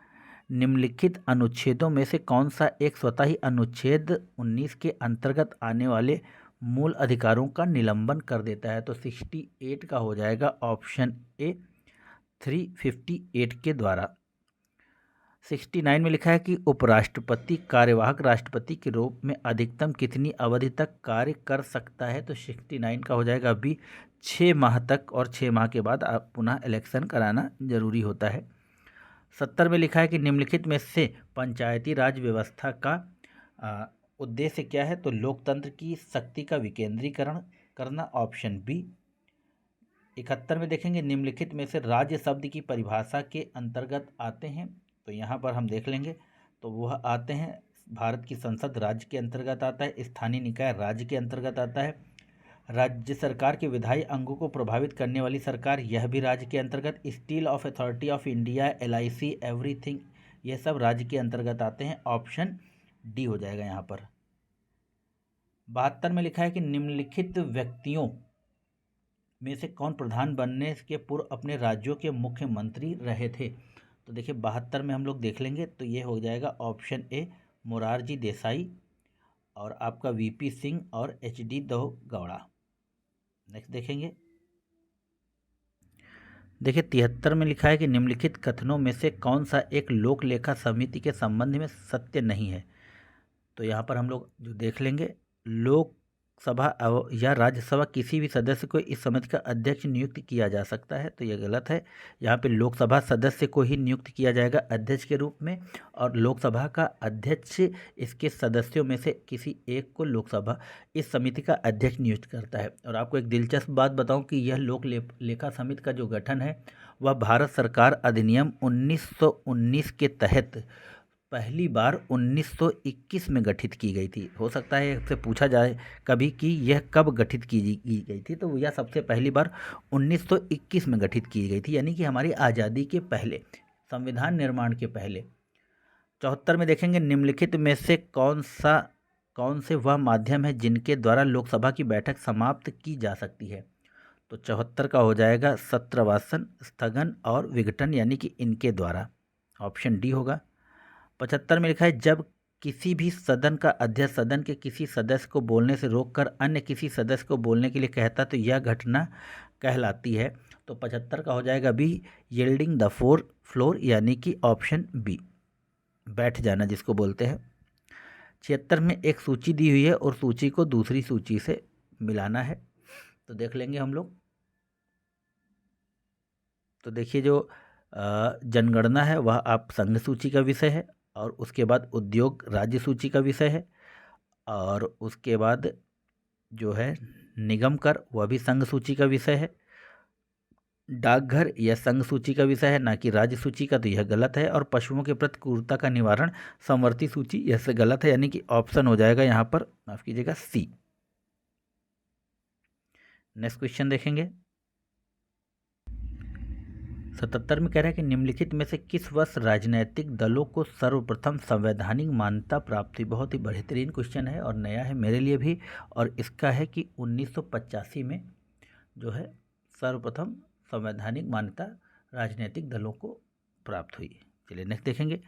निम्नलिखित अनुच्छेदों में से कौन सा एक स्वतः ही अनुच्छेद 19 के अंतर्गत आने वाले मूल अधिकारों का निलंबन कर देता है। तो 68 का हो जाएगा ऑप्शन ए 358 के द्वारा। 69 में लिखा है कि उपराष्ट्रपति कार्यवाहक राष्ट्रपति के रूप में अधिकतम कितनी अवधि तक कार्य कर सकता है। तो 69 का हो जाएगा अभी 6 माह तक, और 6 माह के बाद आप पुनः इलेक्शन कराना जरूरी होता है। 70 में लिखा है कि निम्नलिखित में से पंचायती राज व्यवस्था का उद्देश्य क्या है। तो लोकतंत्र की शक्ति का विकेंद्रीकरण करना, ऑप्शन बी। 71 में देखेंगे निम्नलिखित में से राज्य शब्द की परिभाषा के अंतर्गत आते हैं। तो यहाँ पर हम देख लेंगे, तो वह आते हैं भारत की संसद राज्य के अंतर्गत आता है, स्थानीय निकाय राज्य के अंतर्गत आता है, राज्य सरकार के विधायी अंगों को प्रभावित करने वाली सरकार यह भी राज्य के अंतर्गत, steel of authority of India, LIC, everything, यह सब राज्य के अंतर्गत आते हैं। ऑप्शन डी हो जाएगा यहाँ पर। 72 में लिखा है कि निम्नलिखित व्यक्तियों में से कौन प्रधान बनने के पूर्व अपने राज्यों के मुख्यमंत्री रहे थे। तो देखिए 72 में हम लोग देख लेंगे, तो ये हो जाएगा ऑप्शन ए मोरारजी देसाई, और आपका VP सिंह और HD देवेगौड़ा। नेक्स्ट देखेंगे, देखिए 73 में लिखा है कि निम्नलिखित कथनों में से कौन सा एक लोक लेखा समिति के संबंध में सत्य नहीं है। तो यहाँ पर हम लोग जो देख लेंगे, लोकसभा या राज्यसभा किसी भी सदस्य को इस समिति का अध्यक्ष नियुक्त किया जा सकता है। तो यह गलत है। यहाँ पे लोकसभा सदस्य को ही नियुक्त किया जाएगा अध्यक्ष के रूप में, और लोकसभा का अध्यक्ष इसके सदस्यों में से किसी एक को लोकसभा इस समिति का अध्यक्ष नियुक्त करता है। और आपको एक दिलचस्प बात बताऊं कि यह लोक लेखा समिति का जो गठन है वह भारत सरकार अधिनियम 1919 के तहत पहली बार 1921 में गठित की गई थी। हो सकता है इससे पूछा जाए कभी कि यह कब गठित की गई थी, तो यह सबसे पहली बार 1921 में गठित की गई थी, यानी कि हमारी आज़ादी के पहले, संविधान निर्माण के पहले। 74 में देखेंगे निम्नलिखित में से कौन से वह माध्यम है जिनके द्वारा लोकसभा की बैठक समाप्त की जा सकती है। तो 74 का हो जाएगा सत्रवासन, स्थगन और विघटन, यानी कि इनके द्वारा, ऑप्शन डी होगा। 75 में लिखा है जब किसी भी सदन का अध्यक्ष सदन के किसी सदस्य को बोलने से रोककर अन्य किसी सदस्य को बोलने के लिए कहता तो यह घटना कहलाती है। तो 75 का हो जाएगा बी यील्डिंग द फ्लोर, यानी कि ऑप्शन बी, बैठ जाना जिसको बोलते हैं। 76 में एक सूची दी हुई है और सूची को दूसरी सूची से मिलाना है। तो देख लेंगे हम लोग। तो देखिए जो जनगणना है वह आप संघ सूची का विषय है, और उसके बाद उद्योग राज्य सूची का विषय है, और उसके बाद जो है निगम कर वह भी संघ सूची का विषय है। डाकघर यह संघ सूची का विषय है, ना कि राज्य सूची का, तो यह गलत है। और पशुओं के प्रति क्रूरता का निवारण समवर्ती सूची, यह से गलत है, यानी कि ऑप्शन हो जाएगा यहाँ पर, माफ कीजिएगा, सी। नेक्स्ट क्वेश्चन देखेंगे। 77 में कह रहा है कि निम्नलिखित में से किस वर्ष राजनीतिक दलों को सर्वप्रथम संवैधानिक मान्यता प्राप्त हुई। बहुत ही बेहतरीन क्वेश्चन है और नया है मेरे लिए भी, और इसका है कि 1985 में जो है सर्वप्रथम संवैधानिक मान्यता राजनीतिक दलों को प्राप्त हुई। चलिए नेक्स्ट देखेंगे।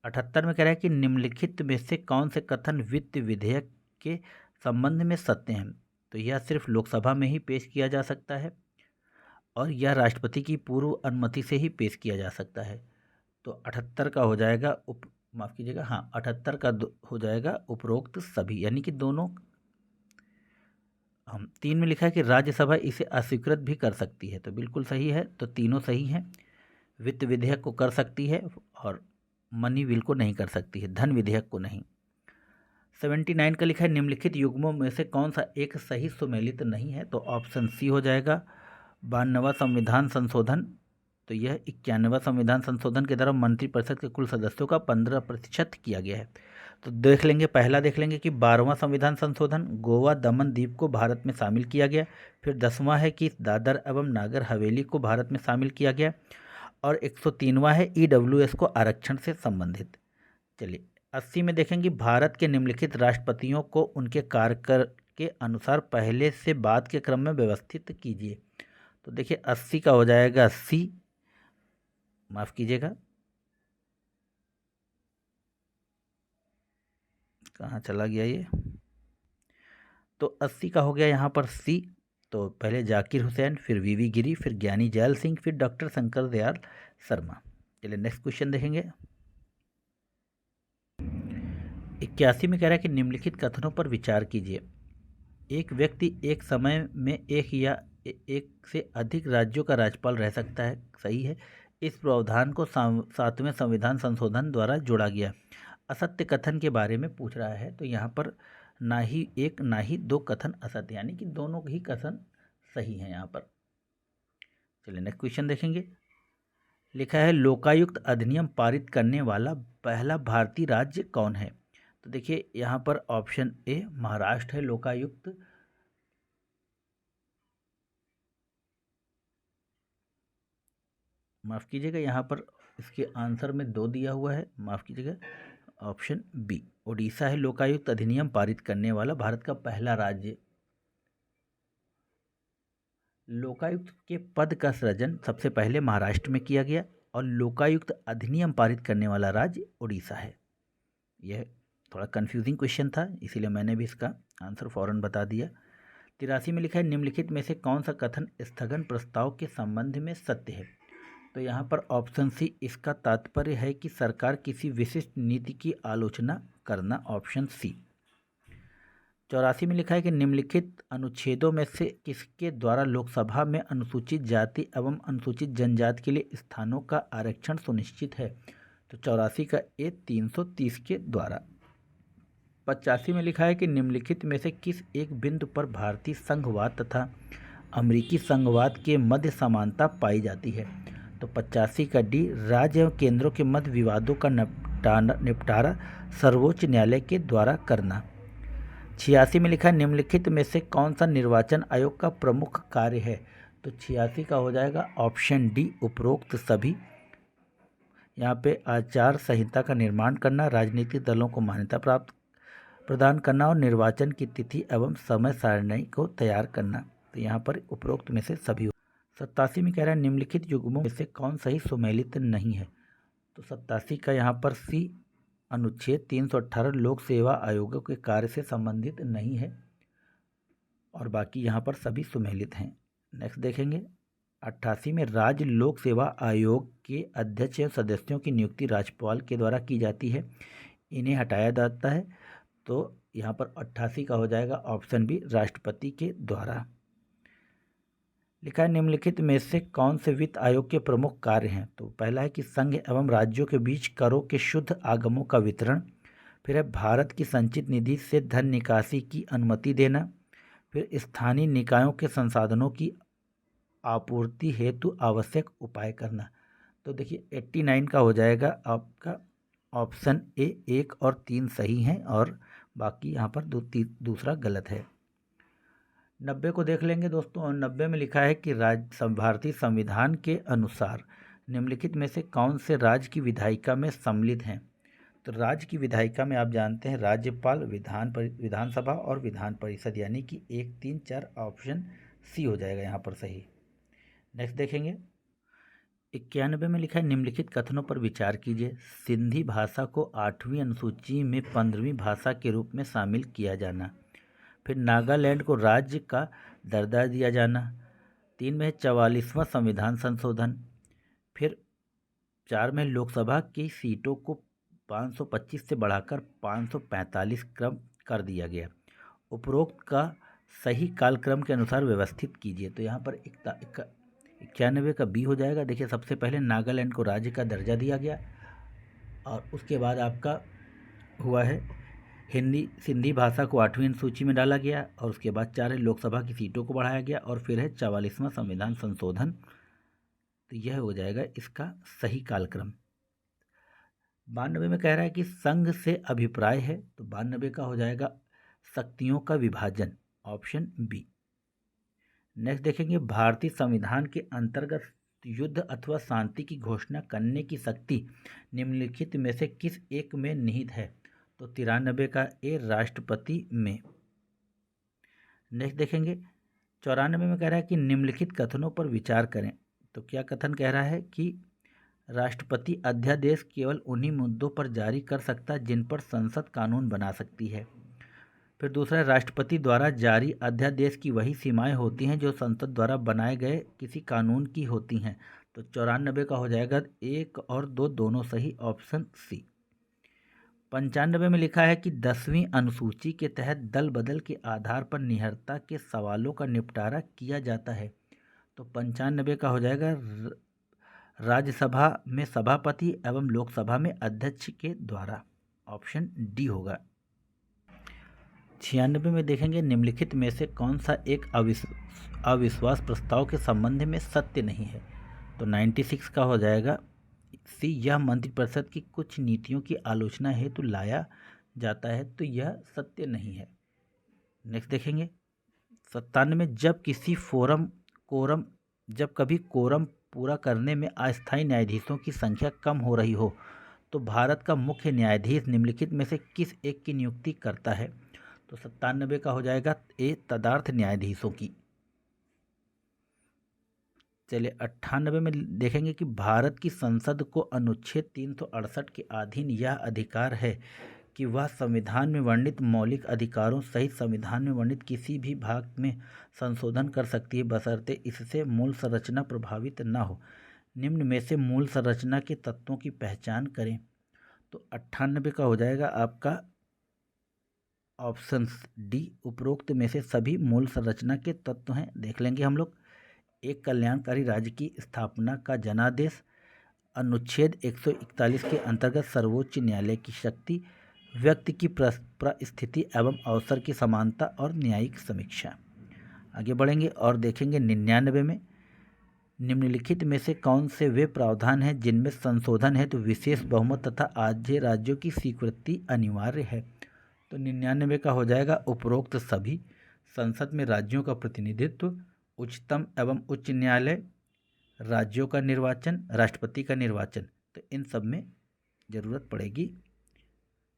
78 में कह रहा है कि निम्नलिखित में से कौन से कथन वित्त विधेयक के संबंध में सत्य हैं। तो यह सिर्फ लोकसभा में ही पेश किया जा सकता है, और यह राष्ट्रपति की पूर्व अनुमति से ही पेश किया जा सकता है। तो 78 का हो जाएगा 78 का हो जाएगा उपरोक्त सभी, यानी कि दोनों। हम 3 में लिखा है कि राज्यसभा इसे अस्वीकृत भी कर सकती है, तो बिल्कुल सही है, तो तीनों सही हैं। वित्त विधेयक को कर सकती है और मनी बिल को नहीं कर सकती है, धन विधेयक को नहीं। 79 का लिखा है निम्नलिखित युग्मों में से कौन सा एक सही सुमेलित नहीं है, तो ऑप्शन सी हो जाएगा 92वां संविधान संशोधन। तो यह 91वां संविधान संशोधन के द्वारा मंत्रिपरिषद के कुल सदस्यों का 15% किया गया है। तो देख लेंगे, पहला देख लेंगे कि 12वां संविधान संशोधन, गोवा दमन द्वीप को भारत में शामिल किया गया। फिर 10वां है कि दादर एवं नागर हवेली को भारत में शामिल किया गया। और 103वां है EWS को आरक्षण से संबंधित। चलिए 80 में देखेंगे भारत के निम्नलिखित राष्ट्रपतियों को उनके कार्यकाल के अनुसार पहले से बाद के क्रम में व्यवस्थित कीजिए। तो देखिए 80 का हो जाएगा सी, माफ कीजिएगा कहाँ चला गया ये, तो 80 का हो गया यहाँ पर सी। तो पहले जाकिर हुसैन, फिर वीवी गिरी, फिर ज्ञानी जैल सिंह, फिर डॉक्टर शंकर दयाल शर्मा। चलिए नेक्स्ट क्वेश्चन देखेंगे। 81 में कह रहा है कि निम्नलिखित कथनों पर विचार कीजिए। एक व्यक्ति एक समय में एक या एक से अधिक राज्यों का राज्यपाल रह सकता है, सही है। इस प्रावधान को 7वें संविधान संशोधन द्वारा जोड़ा गया। असत्य कथन के बारे में पूछ रहा है, तो यहाँ पर ना ही एक ना ही दो कथन असत्य, यानी कि दोनों ही कथन सही हैं यहाँ पर। चलिए नेक्स्ट क्वेश्चन देखेंगे। लिखा है लोकायुक्त अधिनियम पारित करने वाला पहला भारतीय राज्य कौन है। तो देखिए यहाँ पर ऑप्शन ए महाराष्ट्र है लोकायुक्त, माफ़ कीजिएगा यहाँ पर इसके आंसर में 2 दिया हुआ है, माफ़ कीजिएगा, ऑप्शन बी उड़ीसा है लोकायुक्त अधिनियम पारित करने वाला भारत का पहला राज्य। लोकायुक्त के पद का सृजन सबसे पहले महाराष्ट्र में किया गया और लोकायुक्त अधिनियम पारित करने वाला राज्य उड़ीसा है। यह थोड़ा कंफ्यूजिंग क्वेश्चन था, इसीलिए मैंने भी इसका आंसर फौरन बता दिया। 83 में लिखा है निम्नलिखित में से कौन सा कथन स्थगन प्रस्ताव के संबंध में सत्य है। तो यहाँ पर ऑप्शन सी इसका तात्पर्य है कि सरकार किसी विशिष्ट नीति की आलोचना करना, ऑप्शन सी। 84 में लिखा है कि निम्नलिखित अनुच्छेदों में से किसके द्वारा लोकसभा में अनुसूचित जाति एवं अनुसूचित जनजाति के लिए स्थानों का आरक्षण सुनिश्चित है। तो 84 का ए 330 के द्वारा। 85 में लिखा है कि निम्नलिखित में से किस एक बिंदु पर भारतीय संघवाद तथा अमेरिकी संघवाद के मध्य समानता पाई जाती है। तो 85 का डी राज्य एवं केंद्रों के मध्य विवादों का निपटारा सर्वोच्च न्यायालय के द्वारा करना। 86 में लिखा है निम्नलिखित में से कौन सा निर्वाचन आयोग का प्रमुख कार्य है। तो 86 का हो जाएगा ऑप्शन डी उपरोक्त सभी। यहाँ पे आचार संहिता का निर्माण करना, राजनीतिक दलों को मान्यता प्राप्त प्रदान करना और निर्वाचन की तिथि एवं समय सारणी को तैयार करना। तो यहाँ पर उपरोक्त में से सभी। 87 में कह रहा है निम्नलिखित युग्मों में से कौन सही सुमेलित नहीं है। तो 87 का यहाँ पर सी अनुच्छेद 318 लोक सेवा आयोगों के कार्य से संबंधित नहीं है और बाकी यहाँ पर सभी सुमेलित हैं। नेक्स्ट देखेंगे 88 में राज्य लोक सेवा आयोग के अध्यक्ष एवं सदस्यों की नियुक्ति राज्यपाल के द्वारा की जाती है, इन्हें हटाया जाता है। तो यहाँ पर 88 का हो जाएगा ऑप्शन बी राष्ट्रपति के द्वारा। लिखा है निम्नलिखित में से कौन से वित्त आयोग के प्रमुख कार्य हैं। तो पहला है कि संघ एवं राज्यों के बीच करों के शुद्ध आगमों का वितरण, फिर है भारत की संचित निधि से धन निकासी की अनुमति देना, फिर स्थानीय निकायों के संसाधनों की आपूर्ति हेतु आवश्यक उपाय करना। तो देखिए 89 का हो जाएगा आपका ऑप्शन ए 1 और 3 सही हैं और बाकी यहाँ पर दूसरा गलत है। 90 को देख लेंगे दोस्तों। और 90 में लिखा है कि भारतीय संविधान के अनुसार निम्नलिखित में से कौन से राज्य की विधायिका में सम्मिलित हैं। तो राज्य की विधायिका में आप जानते हैं राज्यपाल, विधानसभा और विधान परिषद, यानी कि 1, 3, 4 ऑप्शन सी हो जाएगा यहाँ पर सही। नेक्स्ट देखेंगे 91 में लिखा है निम्नलिखित कथनों पर विचार कीजिए। सिंधी भाषा को 8वीं अनुसूची में 15वीं भाषा के रूप में शामिल किया जाना, फिर नागालैंड को राज्य का दर्जा दिया जाना, 3 में 44वां संविधान संशोधन, फिर 4 में लोकसभा की सीटों को 525 से बढ़ाकर 545 क्रम कर दिया गया। उपरोक्त का सही कालक्रम के अनुसार व्यवस्थित कीजिए। तो यहाँ पर 91 का बी हो जाएगा। देखिए सबसे पहले नागालैंड को राज्य का दर्जा दिया गया और उसके बाद आपका हुआ है हिंदी सिंधी भाषा को 8वीं अनुसूची में डाला गया और उसके बाद 4 लोकसभा की सीटों को बढ़ाया गया और फिर है 44वां संविधान संशोधन। तो यह हो जाएगा इसका सही कालक्रम। 92 में कह रहा है कि संघ से अभिप्राय है, तो 92 का हो जाएगा शक्तियों का विभाजन, ऑप्शन बी। नेक्स्ट देखेंगे, भारतीय संविधान के अंतर्गत युद्ध अथवा शांति की घोषणा करने की शक्ति निम्नलिखित में से किस एक में निहित है? तो 93 का ए, राष्ट्रपति में। नेक्स्ट देखेंगे, 94 में कह रहा है कि निम्नलिखित कथनों पर विचार करें। तो क्या कथन कह रहा है कि राष्ट्रपति अध्यादेश केवल उन्हीं मुद्दों पर जारी कर सकता है जिन पर संसद कानून बना सकती है। फिर दूसरा, राष्ट्रपति द्वारा जारी अध्यादेश की वही सीमाएं होती हैं जो संसद द्वारा बनाए गए किसी कानून की होती हैं। तो 94 का हो जाएगा 1 और 2 दोनों सही, ऑप्शन सी। 95 में लिखा है कि 10वीं अनुसूची के तहत दल बदल के आधार पर निहरता के सवालों का निपटारा किया जाता है। तो 95 का हो जाएगा राज्यसभा में सभापति एवं लोकसभा में अध्यक्ष के द्वारा, ऑप्शन डी होगा। 96 में देखेंगे, निम्नलिखित में से कौन सा एक अविश्वास प्रस्ताव के संबंध में सत्य नहीं है? तो 96 का हो जाएगा सी, यह मंत्रिपरिषद की कुछ नीतियों की आलोचना हेतु लाया जाता है, तो यह सत्य नहीं है। नेक्स्ट देखेंगे, 97 में जब कभी कोरम पूरा करने में अस्थायी न्यायाधीशों की संख्या कम हो रही हो तो भारत का मुख्य न्यायाधीश निम्नलिखित में से किस एक की नियुक्ति करता है? तो 97 का हो जाएगा ए, तदर्थ न्यायाधीशों की। चलिए 98 में देखेंगे कि भारत की संसद को अनुच्छेद 368 के अधीन यह अधिकार है कि वह संविधान में वर्णित मौलिक अधिकारों सहित संविधान में वर्णित किसी भी भाग में संशोधन कर सकती है बशर्ते इससे मूल संरचना प्रभावित न हो। निम्न में से मूल संरचना के तत्वों की पहचान करें। तो 98 का हो जाएगा आपका ऑप्शन डी, उपरोक्त में से सभी मूल संरचना के तत्व हैं। देख लेंगे हम लोग। एक कल्याणकारी राज्य की स्थापना का जनादेश, अनुच्छेद 141 के अंतर्गत सर्वोच्च न्यायालय की शक्ति, व्यक्ति की परिस्थिति एवं अवसर की समानता और न्यायिक समीक्षा। आगे बढ़ेंगे और देखेंगे 99 में, निम्नलिखित में से कौन से वे प्रावधान हैं जिनमें संशोधन है तो विशेष बहुमत तथा आज्य राज्यों की स्वीकृति अनिवार्य है? तो 99 का हो जाएगा उपरोक्त सभी, संसद में राज्यों का प्रतिनिधित्व, उच्चतम एवं उच्च न्यायालय, राज्यों का निर्वाचन, राष्ट्रपति का निर्वाचन, तो इन सब में ज़रूरत पड़ेगी।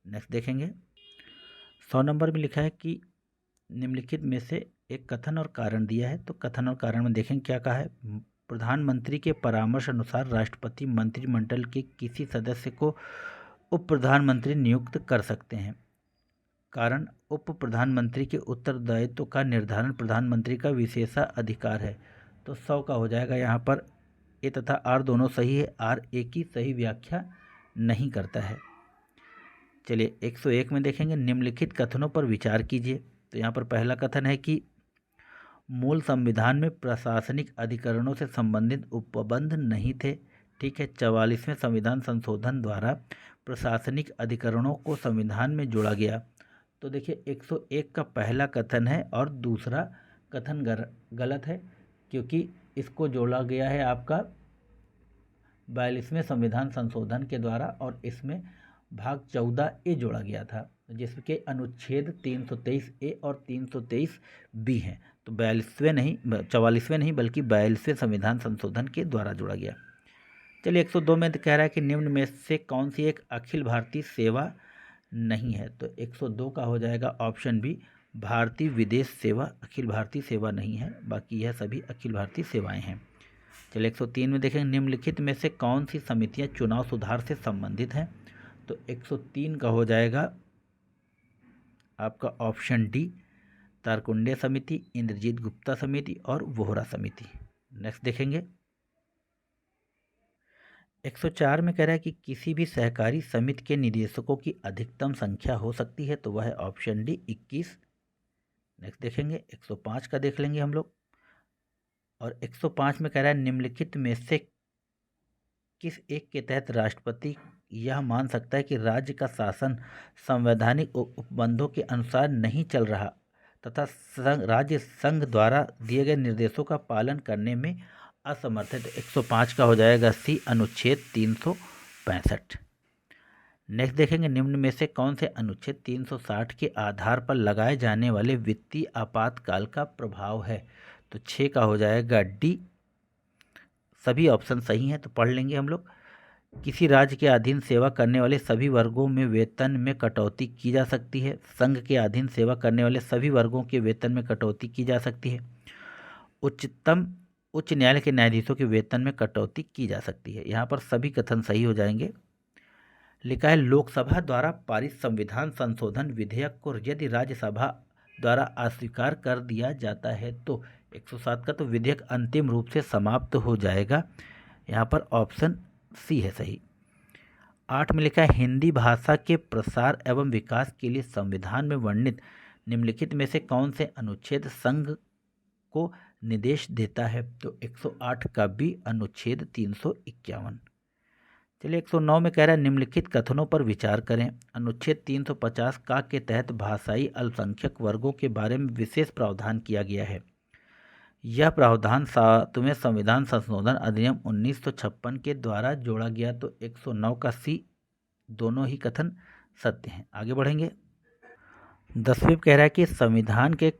नेक्स्ट देखेंगे, 100 नंबर में लिखा है कि निम्नलिखित में से एक कथन और कारण दिया है। तो कथन और कारण में देखेंगे क्या कहा है। प्रधानमंत्री के परामर्श अनुसार राष्ट्रपति मंत्रिमंडल के किसी सदस्य को उप प्रधानमंत्री नियुक्त कर सकते हैं। कारण, उप प्रधानमंत्री के उत्तरदायित्व का निर्धारण प्रधानमंत्री का विशेषाधिकार है। तो 100 का हो जाएगा यहाँ पर ए तथा आर दोनों सही है, आर ए की सही व्याख्या नहीं करता है। चलिए 101 में देखेंगे, निम्नलिखित कथनों पर विचार कीजिए। तो यहाँ पर पहला कथन है कि मूल संविधान में प्रशासनिक अधिकरणों से संबंधित उपबंध नहीं थे। ठीक है, 44वें संविधान संशोधन द्वारा प्रशासनिक अधिकरणों को संविधान में जोड़ा गया। तो देखिए 101 का पहला कथन है और दूसरा कथन गलत है, क्योंकि इसको जोड़ा गया है आपका 42वें संविधान संशोधन के द्वारा और इसमें भाग 14A जोड़ा गया था, जिसके अनुच्छेद 323 ए और 323 बी हैं। तो 44वें नहीं बल्कि 42वें संविधान संशोधन के द्वारा जोड़ा गया। चलिए 102 में कह रहा है कि निम्न में से कौन सी एक अखिल भारतीय सेवा नहीं है? तो 102 का हो जाएगा ऑप्शन बी, भारतीय विदेश सेवा अखिल भारतीय सेवा नहीं है, बाकी यह सभी अखिल भारतीय सेवाएं हैं। चलिए 103 में देखेंगे, निम्नलिखित में से कौन सी समितियां चुनाव सुधार से संबंधित हैं? तो 103 का हो जाएगा आपका ऑप्शन डी, तारकुंडे समिति, इंद्रजीत गुप्ता समिति और वोहरा समिति। नेक्स्ट देखेंगे 104 में कह रहा है कि किसी भी सहकारी समिति के निदेशकों की अधिकतम संख्या हो सकती है, तो वह है ऑप्शन डी 21। नेक्स्ट देखेंगे 105 का देख लेंगे हम लोग। और 105 में कह रहा है निम्नलिखित में से किस एक के तहत राष्ट्रपति यह मान सकता है कि राज्य का शासन संवैधानिक उपबंधों के अनुसार नहीं चल रहा तथा राज्य संघ द्वारा दिए गए निर्देशों का पालन करने में असमर्थ है। तो 105 का हो जाएगा सी, अनुच्छेद 365। नेक्स्ट देखेंगे, निम्न में से कौन से अनुच्छेद 360 के आधार पर लगाए जाने वाले वित्तीय आपातकाल का प्रभाव है। तो 6 का हो जाएगा डी। सभी ऑप्शन सही हैं, तो पढ़ लेंगे हम लोग। किसी राज्य के अधीन सेवा करने वाले सभी वर्गों में वेतन में कटौती की जा सकती है। संघ के अधीन सेवा करने वाले सभी वर्गों के वेतन में कटौती की जा सकती है। उच्च न्यायालय के न्यायाधीशों के वेतन में कटौती की जा सकती है। यहाँ पर सभी कथन सही हो जाएंगे। लिखा है, लोकसभा द्वारा पारित संविधान संशोधन विधेयक को यदि राज्यसभा द्वारा अस्वीकार कर दिया जाता है तो 107 का तो विधेयक अंतिम रूप से समाप्त हो जाएगा। यहाँ पर ऑप्शन सी है सही। 8 में लिखा है, हिंदी भाषा के प्रसार एवं विकास के लिए संविधान में वर्णित निम्नलिखित में से कौन से अनुच्छेद संघ को निर्देश देता है। तो 108 का भी अनुच्छेद 351। चलिए 109 में कह रहा है, निम्नलिखित कथनों पर विचार करें। अनुच्छेद 350 का के तहत भाषाई अल्पसंख्यक वर्गों के बारे में विशेष प्रावधान किया गया है। यह प्रावधान 7वें संविधान संशोधन अधिनियम 1956 के द्वारा जोड़ा गया। तो 109 का सी, दोनों ही कथन सत्य हैं। आगे बढ़ेंगे। 10वें कह रहा है कि संविधान के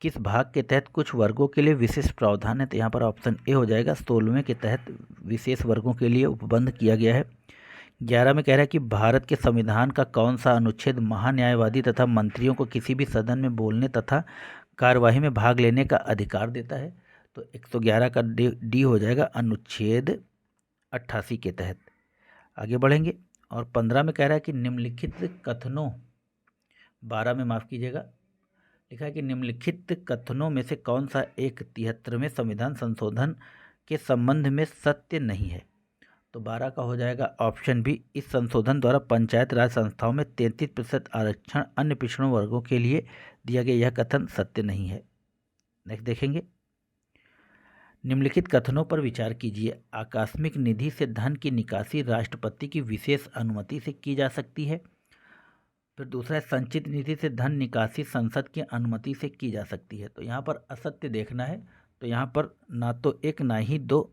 किस भाग के तहत कुछ वर्गों के लिए विशेष प्रावधान है। तो यहाँ पर ऑप्शन ए हो जाएगा, 16वें के तहत विशेष वर्गों के लिए उपबंध किया गया है। 11 में कह रहा है कि भारत के संविधान का कौन सा अनुच्छेद महान्यायवादी तथा मंत्रियों को किसी भी सदन में बोलने तथा कार्यवाही में भाग लेने का अधिकार देता है। तो 111 का डी हो जाएगा, अनुच्छेद 88 के तहत। आगे बढ़ेंगे। और 15 में कह रहा है कि निम्नलिखित कथनों 12 में माफ़ कीजिएगा, लिखा है कि निम्नलिखित कथनों में से कौन सा एक 73वें संविधान संशोधन के संबंध में सत्य नहीं है। तो 12 का हो जाएगा ऑप्शन बी, इस संशोधन द्वारा पंचायत राज संस्थाओं में 33% आरक्षण अन्य पिछड़ों वर्गों के लिए दिया गया, यह कथन सत्य नहीं है। नेक्स्ट देखेंगे, निम्नलिखित कथनों पर विचार कीजिए। आकस्मिक निधि से धन की निकासी राष्ट्रपति की विशेष अनुमति से की जा सकती है। फिर दूसरा है, संचित निधि से धन निकासी संसद की अनुमति से की जा सकती है। तो यहाँ पर असत्य देखना है, तो यहाँ पर ना तो एक ना ही दो,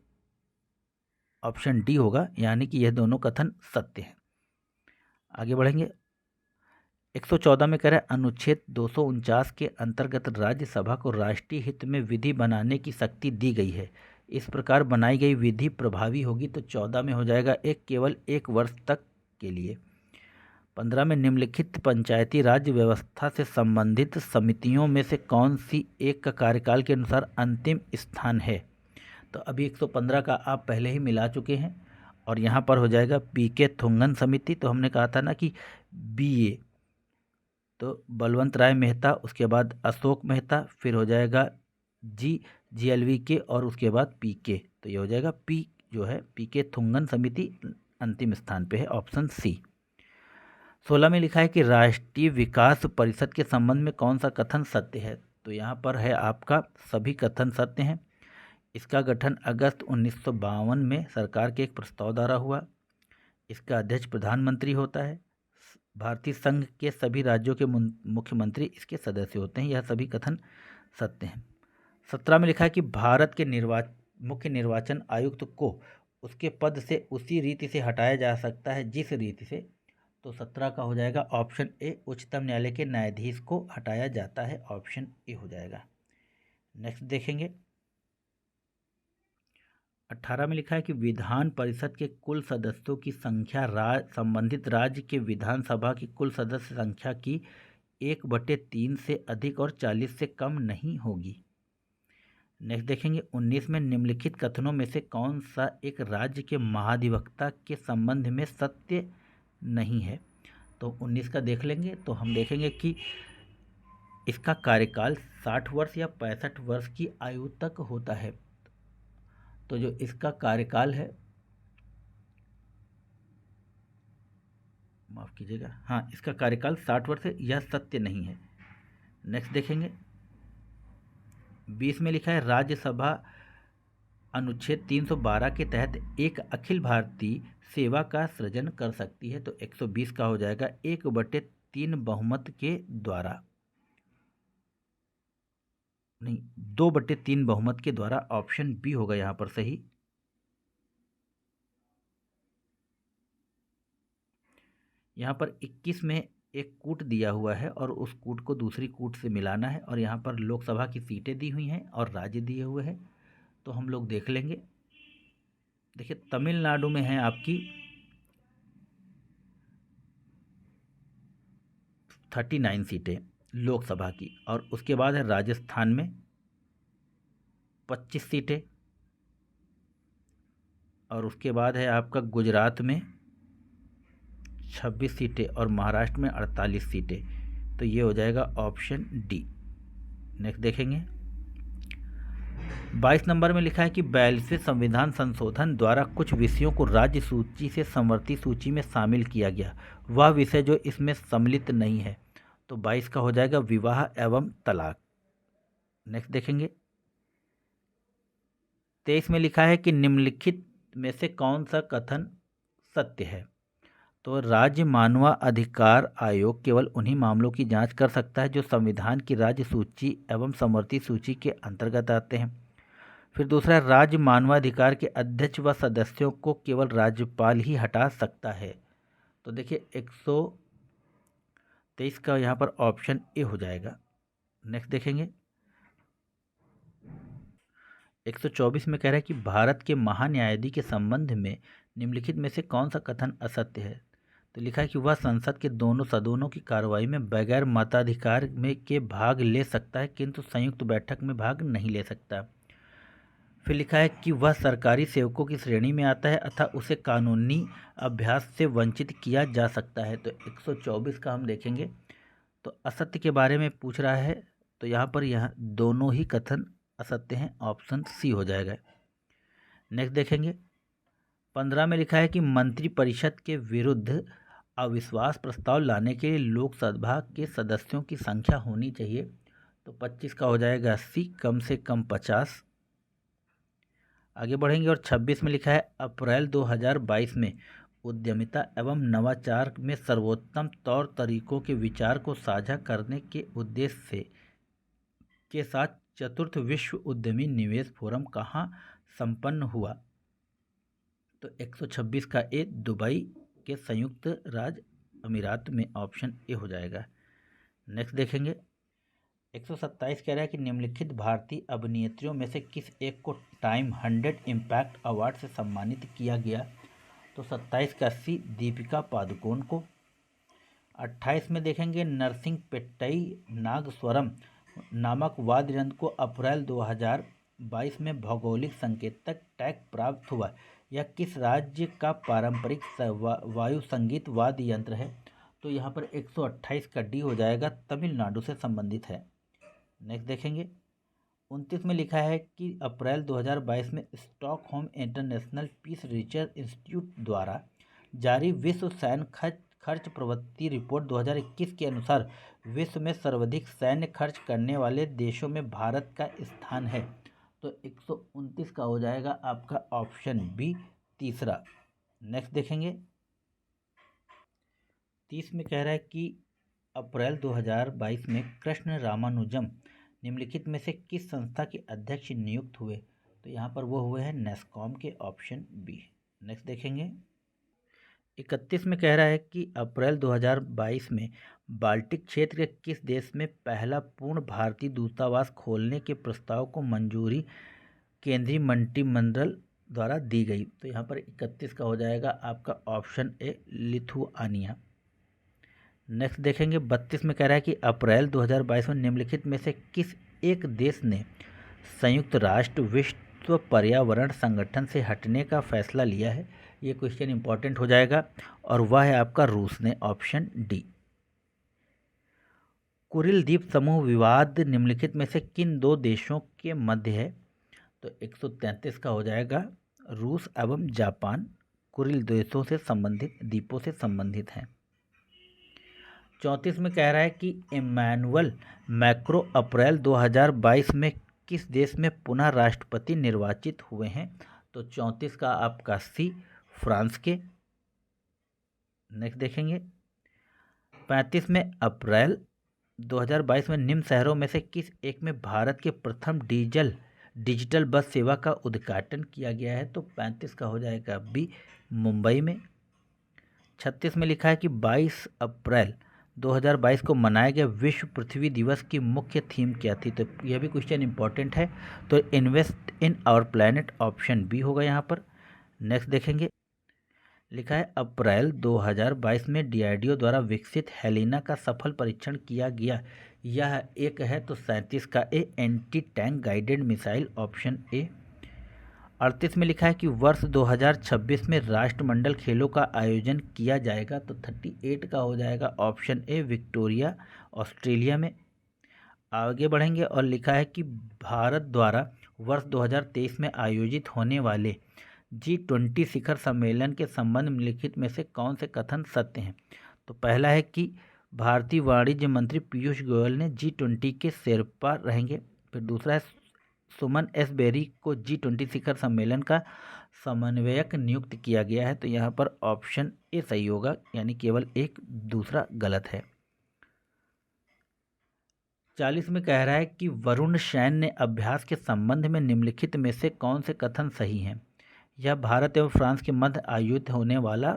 ऑप्शन डी होगा, यानी कि यह दोनों कथन सत्य हैं। आगे बढ़ेंगे। 114 में कह रहा है, अनुच्छेद 249 के अंतर्गत राज्यसभा को राष्ट्रीय हित में विधि बनाने की शक्ति दी गई है। इस प्रकार बनाई गई विधि प्रभावी होगी। तो 14 में हो जाएगा एक, केवल 1 वर्ष तक के लिए। 15 में निम्नलिखित पंचायती राज व्यवस्था से संबंधित समितियों में से कौन सी एक का कार्यकाल के अनुसार अंतिम स्थान है। तो अभी 115 का आप पहले ही मिला चुके हैं और यहाँ पर हो जाएगा पीके थुंगन समिति। तो हमने कहा था ना कि बीए, तो बलवंत राय मेहता, उसके बाद अशोक मेहता, फिर हो जाएगा जीएलवी के और उसके बाद पीके। तो ये हो जाएगा पी जो है पीके थुंगन समिति अंतिम स्थान पे है, ऑप्शन सी। 16 में लिखा है कि राष्ट्रीय विकास परिषद के संबंध में कौन सा कथन सत्य है। तो यहाँ पर है आपका सभी कथन सत्य हैं। इसका गठन अगस्त 1952 में सरकार के एक प्रस्ताव द्वारा हुआ। इसका अध्यक्ष प्रधानमंत्री होता है। भारतीय संघ के सभी राज्यों के मुख्यमंत्री इसके सदस्य होते हैं। यह सभी कथन सत्य हैं। 17 में लिखा है कि भारत के मुख्य निर्वाचन आयुक्त को उसके पद से उसी रीति से हटाया जा सकता है जिस रीति से। तो 17 का हो जाएगा ऑप्शन ए, उच्चतम न्यायालय के न्यायाधीश को हटाया जाता है, ऑप्शन ए हो जाएगा। नेक्स्ट देखेंगे। 18 में लिखा है कि विधान परिषद के कुल सदस्यों की संख्या संबंधित राज्य के विधानसभा की कुल सदस्य संख्या की 1/3 से अधिक और 40 से कम नहीं होगी। नेक्स्ट देखेंगे। 19 में निम्नलिखित कथनों में से कौन सा एक राज्य के महाधिवक्ता के संबंध में सत्य नहीं है। तो 19 का देख लेंगे, तो हम देखेंगे कि इसका कार्यकाल 60 वर्ष या 65 वर्ष की आयु तक होता है। तो जो इसका कार्यकाल है, माफ़ कीजिएगा, हाँ, इसका कार्यकाल 60 वर्ष है, यह सत्य नहीं है। नेक्स्ट देखेंगे। 20 में लिखा है राज्यसभा अनुच्छेद 312 के तहत एक अखिल भारतीय सेवा का सृजन कर सकती है? तो 120 का हो जाएगा 1/3 बहुमत के द्वारा, नहीं 2/3 बहुमत के द्वारा। ऑप्शन बी होगा यहाँ पर सही। यहाँ पर 21 में एक कूट दिया हुआ है और उस कूट को दूसरी कूट से मिलाना है, और यहाँ पर लोकसभा की सीटें दी हुई हैं और राज्य दिए हुए हैं, तो हम लोग देख लेंगे। देखिए तमिलनाडु में है आपकी 39 सीटें लोकसभा की, और उसके बाद है राजस्थान में 25 सीटें, और उसके बाद है आपका गुजरात में 26 सीटें और महाराष्ट्र में 48 सीटें। तो ये हो जाएगा ऑप्शन डी। नेक्स्ट देखेंगे 22 नंबर में लिखा है कि 42वें संविधान संशोधन द्वारा कुछ विषयों को राज्य सूची से समवर्ती सूची में शामिल किया गया, वह विषय जो इसमें सम्मिलित नहीं है। तो 22 का हो जाएगा विवाह एवं तलाक। नेक्स्ट देखेंगे 23 में लिखा है कि निम्नलिखित में से कौन सा कथन सत्य है? तो राज्य मानवाधिकार आयोग केवल उन्हीं मामलों की जांच कर सकता है जो संविधान की राज्य सूची एवं समवर्ती सूची के अंतर्गत आते हैं। फिर दूसरा, राज्य मानवाधिकार के अध्यक्ष व सदस्यों को केवल राज्यपाल ही हटा सकता है। तो देखिए 123 का यहाँ पर ऑप्शन ए हो जाएगा। नेक्स्ट देखेंगे 124 में कह रहा है कि भारत के महान्यायाधीश के संबंध में निम्नलिखित में से कौन सा कथन असत्य है? तो लिखा है कि वह संसद के दोनों सदनों की कार्रवाई में बगैर मताधिकार में के भाग ले सकता है, किंतु संयुक्त बैठक में भाग नहीं ले सकता। फिर लिखा है कि वह सरकारी सेवकों की श्रेणी में आता है अतः उसे कानूनी अभ्यास से वंचित किया जा सकता है। तो 124 का हम देखेंगे तो असत्य के बारे में पूछ रहा है, तो यहाँ पर दोनों ही कथन असत्य हैं, ऑप्शन सी हो जाएगा। नेक्स्ट देखेंगे 15 में लिखा है कि मंत्रिपरिषद के विरुद्ध अविश्वास प्रस्ताव लाने के लिए लोकसभा के सदस्यों की संख्या होनी चाहिए। तो 25 का हो जाएगा सी, कम से कम 50। आगे बढ़ेंगे और 26 में लिखा है अप्रैल 2022 में उद्यमिता एवं नवाचार में सर्वोत्तम तौर तरीकों के विचार को साझा करने के उद्देश्य से के साथ चतुर्थ विश्व उद्यमी निवेश फोरम कहाँ संपन्न हुआ? तो 126 का ए दुबई के संयुक्त राज्य अमीरात में, ऑप्शन ए हो जाएगा। नेक्स्ट देखेंगे 127 कह रहा है कि निम्नलिखित भारतीय अभिनेत्रियों में से किस एक को टाइम 100 इम्पैक्ट अवार्ड से सम्मानित किया गया? तो 27 का सी दीपिका पादुकोण को। 28 में देखेंगे नरसिंह पेट्टई नागस्वरम नामक वाद्य यंत्र को अप्रैल 2022 में भौगोलिक संकेतक टैग प्राप्त हुआ। यह किस राज्य का पारंपरिक वायु संगीत वाद्य यंत्र है? तो यहाँ पर 128 का डी हो जाएगा, तमिलनाडु से संबंधित है। नेक्स्ट देखेंगे 29 में लिखा है कि अप्रैल 2022 में Stockholm International Peace Research Institute द्वारा जारी विश्व सैन्य खर्च प्रवृत्ति रिपोर्ट 2021 के अनुसार विश्व में सर्वाधिक सैन्य खर्च करने वाले देशों में भारत का स्थान है। तो 129 का हो जाएगा आपका ऑप्शन बी, तीसरा। नेक्स्ट देखेंगे 30 में कह रहा है कि अप्रैल 2022 में कृष्ण रामानुजम निम्नलिखित में से किस संस्था के अध्यक्ष नियुक्त हुए? तो यहाँ पर वो हुए हैं नेस्कॉम के, ऑप्शन बी। नेक्स्ट देखेंगे 31 में कह रहा है कि अप्रैल 2022 में बाल्टिक क्षेत्र के किस देश में पहला पूर्ण भारतीय दूतावास खोलने के प्रस्ताव को मंजूरी केंद्रीय मंत्रिमंडल द्वारा दी गई? तो यहाँ पर 31 का हो जाएगा आपका ऑप्शन ए, लिथुआनिया। नेक्स्ट देखेंगे 32 में कह रहा है कि अप्रैल 2022 में निम्नलिखित में से किस एक देश ने संयुक्त राष्ट्र विश्व पर्यावरण संगठन से हटने का फैसला लिया है? ये क्वेश्चन इंपॉर्टेंट हो जाएगा और वह है आपका रूस ने, ऑप्शन डी। कुरिल द्वीप समूह विवाद निम्नलिखित में से किन दो देशों के मध्य है? तो 133 का हो जाएगा रूस एवं जापान कुरिल देशों से संबंधित, द्वीपों से संबंधित हैं। 34 में कह रहा है कि इमैनुअल मैक्रो अप्रैल 2022 में किस देश में पुनः राष्ट्रपति निर्वाचित हुए हैं? तो 34 का आपका सी, फ्रांस के। नेक्स्ट देखेंगे 35 में अप्रैल 2022 में निम्न शहरों में से किस एक में भारत के प्रथम डिजिटल बस सेवा का उद्घाटन किया गया है? तो 35 का हो जाएगा बी, मुंबई में। 36 में लिखा है कि 22 अप्रैल 2022 को मनाया गया विश्व पृथ्वी दिवस की मुख्य थीम क्या थी? तो यह भी क्वेश्चन इंपॉर्टेंट है। तो invest in our planet, option B होगा यहाँ पर। नेक्स्ट देखेंगे, लिखा है अप्रैल 2022 में DRDO द्वारा विकसित हेलिना का सफल परीक्षण किया गया, यह एक है। तो 37 का A, anti tank guided missile, option A. 38 में लिखा है कि वर्ष 2026 में राष्ट्रमंडल खेलों का आयोजन किया जाएगा। तो 38 का हो जाएगा ऑप्शन ए, विक्टोरिया, ऑस्ट्रेलिया में। आगे बढ़ेंगे और लिखा है कि भारत द्वारा वर्ष 2023 में आयोजित होने वाले G20 शिखर सम्मेलन के संबंध में निम्नलिखित में से कौन से कथन सत्य हैं? तो पहला है कि भारतीय वाणिज्य मंत्री पीयूष गोयल ने G20 के शेरपा रहेंगे। फिर दूसरा है सुमन एस बेरी को G20 शिखर सम्मेलन का समन्वयक नियुक्त किया गया है। तो यहाँ पर ऑप्शन ए सही होगा, यानी केवल एक, दूसरा गलत है। 40 में कह रहा है कि वरुण सैन्य अभ्यास के संबंध में निम्नलिखित में से कौन से कथन सही हैं? यह भारत एवं फ्रांस के मध्य आयोजित होने वाला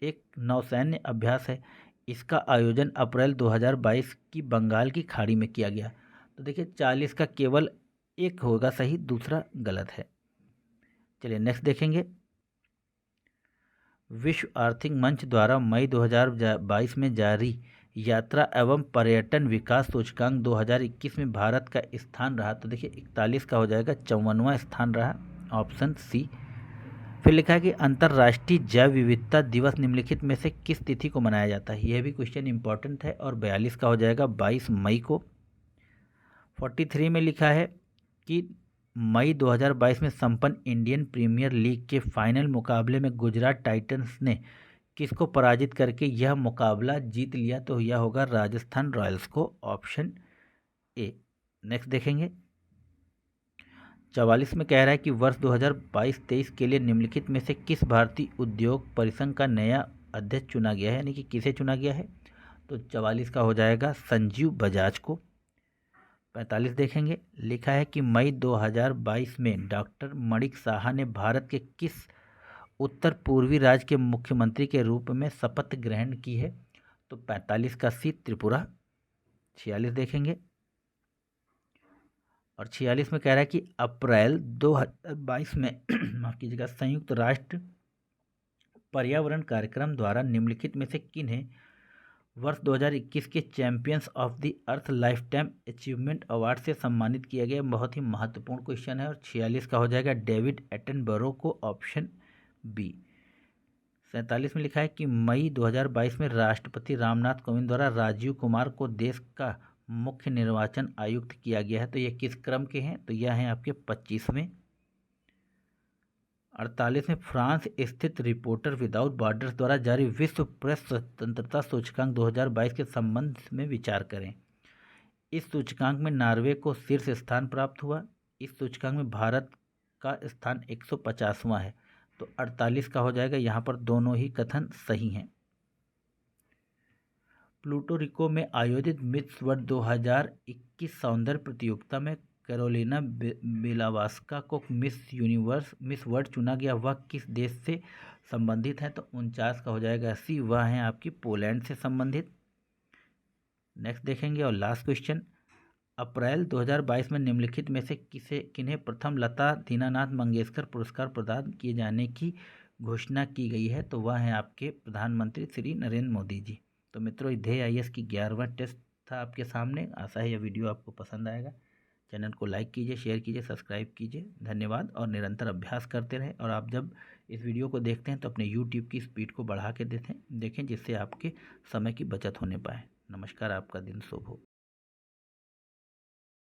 एक नौसैन्य अभ्यास है। इसका आयोजन अप्रैल 2022 की बंगाल की खाड़ी में किया गया। तो देखिए 40 का केवल एक होगा सही, दूसरा गलत है। चलिए नेक्स्ट देखेंगे, विश्व आर्थिक मंच द्वारा मई 2022 में जारी यात्रा एवं पर्यटन विकास सूचकांक 2021 में भारत का स्थान रहा। तो देखिए 41 का हो जाएगा 54वां स्थान रहा, ऑप्शन सी। फिर लिखा है कि अंतर्राष्ट्रीय जैव विविधता दिवस निम्नलिखित में से किस तिथि को मनाया जाता है? यह भी क्वेश्चन इंपॉर्टेंट है। और 42 का हो जाएगा 22 मई को। 43 में लिखा है कि मई 2022 में संपन्न इंडियन प्रीमियर लीग के फाइनल मुकाबले में गुजरात टाइटंस ने किसको पराजित करके यह मुकाबला जीत लिया? तो यह होगा राजस्थान रॉयल्स को, ऑप्शन ए। नेक्स्ट देखेंगे, 44 में कह रहा है कि वर्ष 2022-23 के लिए निम्नलिखित में से किस भारतीय उद्योग परिसंघ का नया अध्यक्ष चुना गया है, यानी कि किसे चुना गया है? तो 44 का हो जाएगा संजीव बजाज को। 45 देखेंगे, लिखा है कि मई 2022 में डॉक्टर मणिक साहा ने भारत के किस उत्तर पूर्वी राज्य के मुख्यमंत्री के रूप में शपथ ग्रहण की है? तो 45 का सी, त्रिपुरा। 46 देखेंगे और 46 में कह रहा है कि अप्रैल 2022 में माफ कीजिएगा, संयुक्त राष्ट्र पर्यावरण कार्यक्रम द्वारा निम्नलिखित में से किन्हें वर्ष 2021 के champions of the earth life time achievement award से सम्मानित किया गया? बहुत ही महत्वपूर्ण क्वेश्चन है। और 46 का हो जाएगा डेविड एटनबरो को, ऑप्शन बी। 47 में लिखा है कि मई 2022 में राष्ट्रपति रामनाथ कोविंद द्वारा राजीव कुमार को देश का मुख्य निर्वाचन आयुक्त किया गया है। तो ये किस क्रम के हैं? तो यह हैं आपके 25वें। 48 में फ्रांस स्थित रिपोर्टर विदाउट बॉर्डर्स द्वारा जारी विश्व प्रेस स्वतंत्रता सूचकांक 2022 के संबंध में विचार करें। इस सूचकांक में नॉर्वे को शीर्ष स्थान प्राप्त हुआ। इस सूचकांक में भारत का स्थान 150वां है। तो 48 का हो जाएगा, यहाँ पर दोनों ही कथन सही हैं। प्लूटो रिको में आयोजित मिस वर्ल्ड 2021 सौंदर्य प्रतियोगिता में कैरोलिना बेलावास्का को मिस वर्ल्ड चुना गया। वह किस देश से संबंधित है? तो 49 का हो जाएगा सी, वह है आपकी पोलैंड से संबंधित। नेक्स्ट देखेंगे और लास्ट क्वेश्चन, अप्रैल 2022 में निम्नलिखित में से किन्हें प्रथम लता दीनानाथ मंगेशकर पुरस्कार प्रदान किए जाने की घोषणा की गई है? तो वह है आपके प्रधानमंत्री श्री नरेंद्र मोदी जी। तो मित्रों, ध्येय IAS की 11वां टेस्ट था आपके सामने। आशा है यह वीडियो आपको पसंद आएगा। चैनल को लाइक कीजिए, शेयर कीजिए, सब्सक्राइब कीजिए। धन्यवाद। और निरंतर अभ्यास करते रहें। और आप जब इस वीडियो को देखते हैं तो अपने YouTube की स्पीड को बढ़ा के देखें, जिससे आपके समय की बचत होने पाए। नमस्कार, आपका दिन शुभ हो।